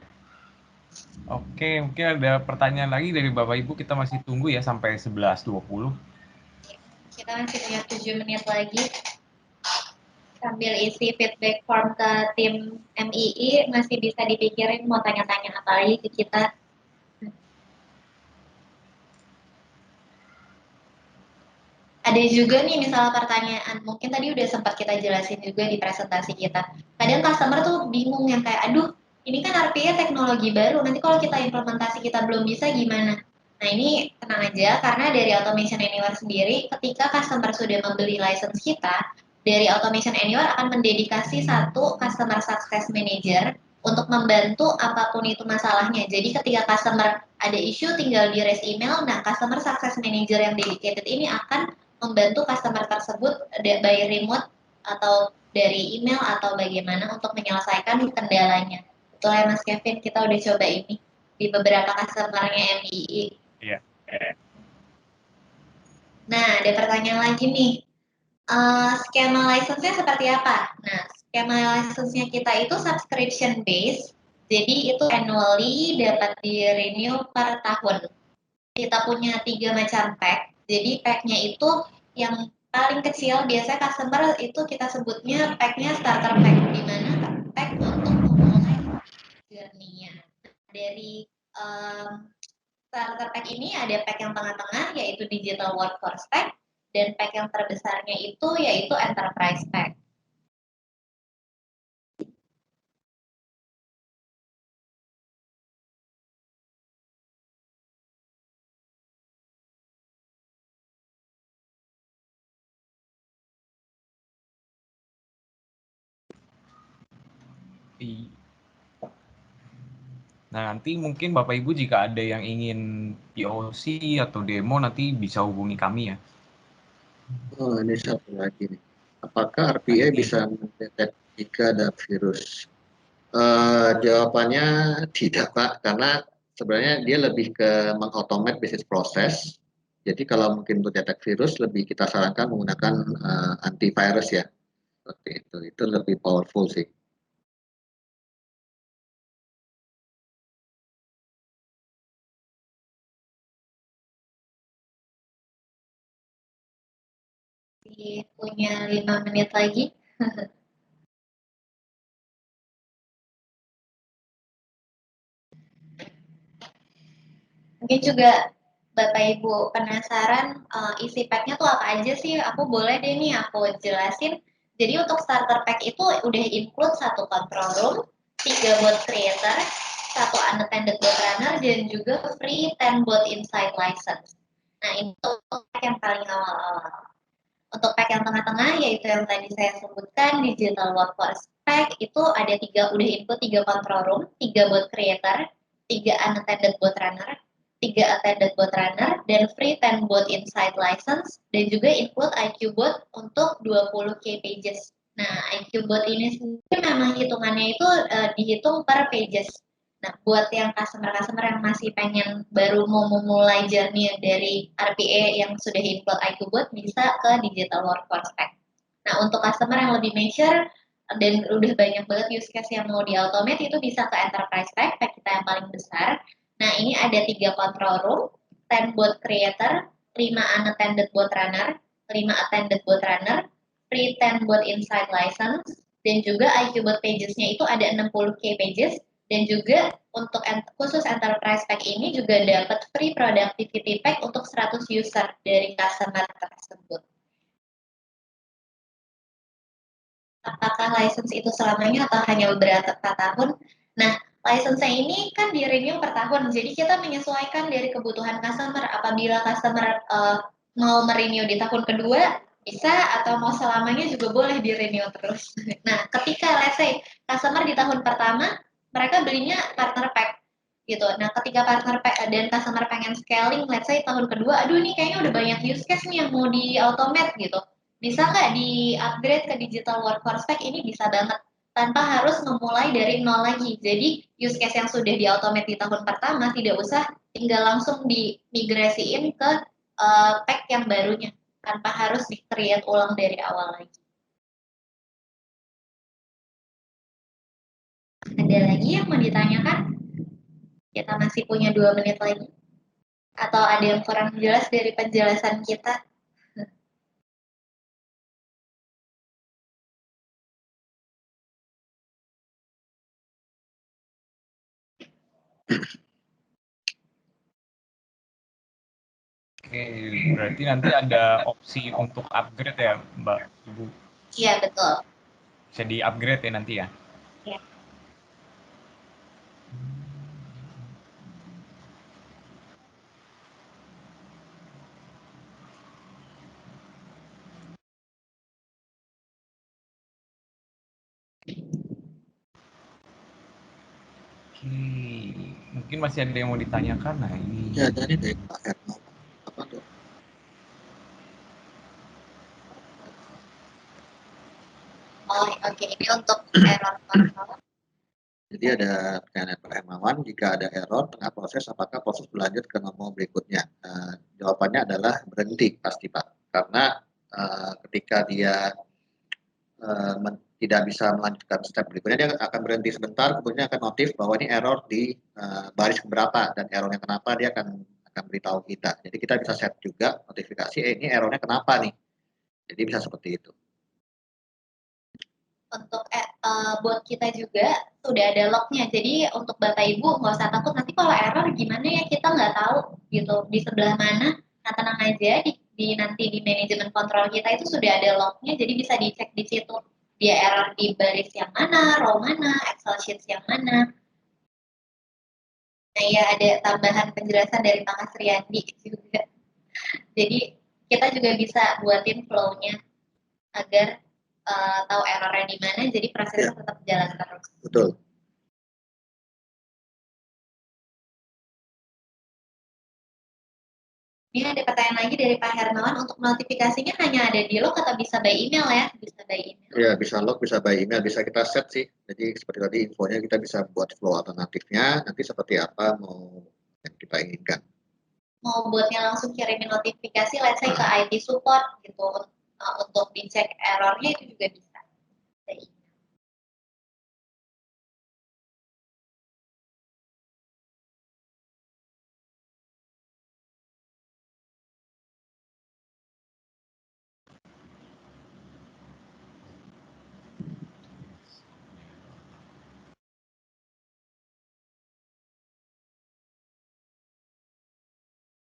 C: Oke, mungkin ada pertanyaan lagi dari Bapak Ibu, kita masih tunggu ya sampai 11.20.
A: Kita masih punya 7 menit lagi. Sambil isi feedback form ke tim MII, masih bisa dipikirin mau tanya-tanya apa lagi ke kita. Ada juga nih misalnya pertanyaan, mungkin tadi udah sempat kita jelasin juga di presentasi kita. Kadang customer tuh bingung yang kayak, aduh ini kan artinya teknologi baru, nanti kalau kita implementasi kita belum bisa gimana? Nah ini tenang aja, karena dari Automation Anywhere sendiri, ketika customer sudah membeli license kita, dari Automation Anywhere akan mendedikasi satu Customer Success Manager untuk membantu apapun itu masalahnya. Jadi ketika customer ada isu tinggal di raise email. Nah, customer success manager yang dedicated ini akan membantu customer tersebut by remote atau dari email atau bagaimana untuk menyelesaikan kendalanya. Betul ya Mas Kevin, kita udah coba ini di beberapa customernya MBI.
C: Iya.
A: Nah, ada pertanyaan lagi nih. Skema license-nya seperti apa? Nah, skema license-nya kita itu subscription based, jadi itu annually dapat di-renew per tahun. Kita punya 3 macam pack, jadi pack-nya itu yang paling kecil, biasanya customer itu kita sebutnya pack-nya starter pack, di mana pack untuk memulai journey-nya. Dari starter pack ini ada pack yang tengah-tengah, yaitu digital workforce pack, dan pack yang terbesarnya itu yaitu enterprise pack.
C: Nah, nanti mungkin Bapak Ibu jika ada yang ingin POC atau demo nanti bisa hubungi kami ya.
B: Oh, ini satu lagi nih. Apakah RPA bisa mendeteksi jika ada virus? Jawabannya tidak, Pak, karena sebenarnya dia lebih ke mengautomate bisnis proses. Jadi kalau mungkin untuk detek virus, lebih kita sarankan menggunakan antivirus ya. Seperti itu lebih powerful sih.
A: Punya 5 menit lagi. Mungkin juga Bapak Ibu penasaran isi pack-nya tuh apa aja sih? Aku boleh deh nih aku jelasin. Jadi untuk starter pack itu udah include 1 control room, 3 bot creator, 1 unattended bot runner, dan juga free 10 bot insight license. Nah, ini untuk pack yang paling awal-awal. Untuk pack yang tengah-tengah, yaitu yang tadi saya sebutkan, digital workforce pack, itu ada 3, udah input 3 control room, 3 bot creator, 3 unattended bot runner, 3 attended bot runner, dan free 10 bot insight license, dan juga include IQ bot untuk 20K pages. Nah, IQ bot ini sendiri memang hitungannya itu dihitung per pages. Nah, buat yang customer-customer yang masih pengen baru mau memulai journey dari RPA yang sudah include IQ bot, bisa ke digital workforce pack. Nah, untuk customer yang lebih mature dan udah banyak banget use case yang mau di-automate, itu bisa ke enterprise pack, pack kita yang paling besar. Nah, ini ada 3 control room, 10 bot creator, 5 unattended bot runner, 5 attended bot runner, free 10 bot insight license, dan juga IQ bot pages-nya itu ada 60K pages, dan juga untuk khusus enterprise pack ini juga dapat free productivity pack untuk 100 user dari customer tersebut. Apakah license itu selamanya atau hanya beberapa tahun? Nah, license ini kan di renew per tahun, jadi kita menyesuaikan dari kebutuhan customer. Apabila customer mau merenew di tahun kedua, bisa, atau mau selamanya juga boleh di renew terus. Nah, ketika let's say customer di tahun pertama, mereka belinya partner pack gitu. Nah, ketika partner pack dan customer pengen scaling, let's say tahun kedua, aduh ini kayaknya udah banyak use case nih yang mau di automate gitu. Bisa nggak di-upgrade ke digital workforce pack? Ini bisa banget, tanpa harus memulai dari nol lagi. Jadi, use case yang sudah di-automate di tahun pertama, tidak usah tinggal langsung dimigrasiin ke pack yang barunya, tanpa harus di-create ulang dari awal lagi. Ada lagi yang mau ditanyakan? Kita masih punya 2 menit lagi. Atau ada yang kurang jelas dari penjelasan kita?
C: Oke, berarti nanti ada opsi untuk upgrade ya, Mbak Ibu?
A: Iya, betul.
C: Bisa di-upgrade ya nanti ya?
A: Ya.
C: Mungkin masih ada yang mau ditanyakan. Nah ini.
B: Ya, ada nih dari Pak Hermawan. Apa tuh?
A: Oh, oke. Ini untuk error control.
B: Jadi ada pertanyaan Pak Hermawan, jika ada error tengah proses, apakah proses berlanjut ke nomor berikutnya? Jawabannya adalah berhenti pasti Pak, karena ketika dia tidak bisa melanjutkan step berikutnya, dia akan berhenti sebentar, kemudian akan notif bahwa ini error di baris keberapa, dan errornya kenapa dia akan beritahu kita. Jadi kita bisa set juga notifikasi, ini errornya kenapa nih. Jadi bisa seperti itu.
A: Untuk buat kita juga sudah ada lognya. Jadi untuk Bapak Ibu nggak usah takut nanti kalau error gimana ya kita nggak tahu gitu di sebelah mana. Nah tenang aja nanti di manajemen kontrol kita itu sudah ada lognya. Jadi bisa dicek di situ dia error di baris yang mana, row mana, Excel sheets yang mana. Nah ya ada tambahan penjelasan dari Pak Asriandi juga. Jadi kita juga bisa buatin flow-nya agar tahu errornya di mana, jadi prosesnya tetap jalan terus.
B: Betul.
A: Ini ada pertanyaan lagi dari Pak Hermawan, untuk notifikasinya hanya ada di log atau bisa by email ya? Bisa by email.
B: Ya, bisa log, bisa by email, bisa kita set sih. Jadi seperti tadi infonya kita bisa buat flow alternatifnya, nanti seperti apa mau yang kita inginkan.
A: Mau buatnya langsung kirimin notifikasi, let's say ke IT support gitu, untuk dicek errornya itu juga bisa.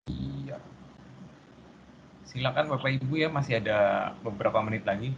C: Iya. Silakan Bapak Ibu ya, masih ada beberapa menit lagi.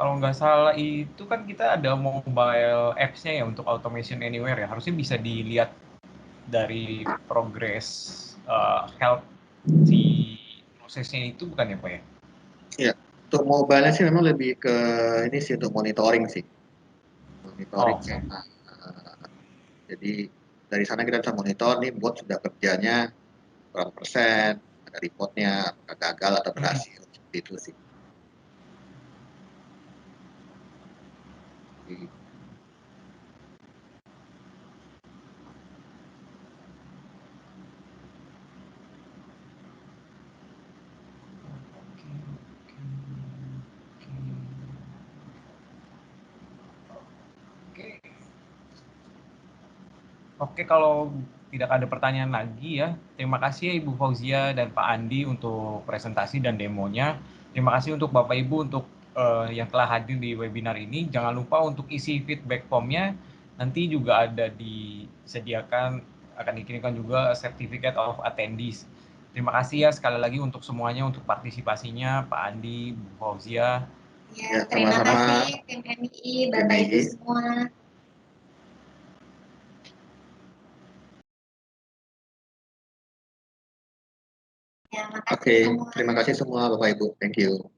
C: Kalau nggak salah itu kan kita ada mobile apps-nya ya untuk automation anywhere ya. Harusnya bisa dilihat dari progress help si prosesnya itu bukan ya Pak ya?
B: Iya, untuk mobile sih memang lebih ke ini sih untuk monitoring sih. Monitoring sama jadi dari sana kita bisa monitor nih bot sudah kerjanya berapa persen, ada reportnya, apakah gagal atau berhasil, seperti itu sih. Jadi,
C: Oke, kalau tidak ada pertanyaan lagi ya, terima kasih ya Ibu Fauzia dan Pak Andi untuk presentasi dan demonya. Terima kasih untuk Bapak Ibu untuk yang telah hadir di webinar ini. Jangan lupa untuk isi feedback formnya, nanti juga ada disediakan, akan dikirimkan juga Certificate of Attendees. Terima kasih ya sekali lagi untuk semuanya, untuk partisipasinya, Pak Andi, Bu Fauzia.
A: Ya, terima kasih tim MI, Bapak Ibu semua. Ya,
B: Oke, terima kasih semua Bapak Ibu. Thank you.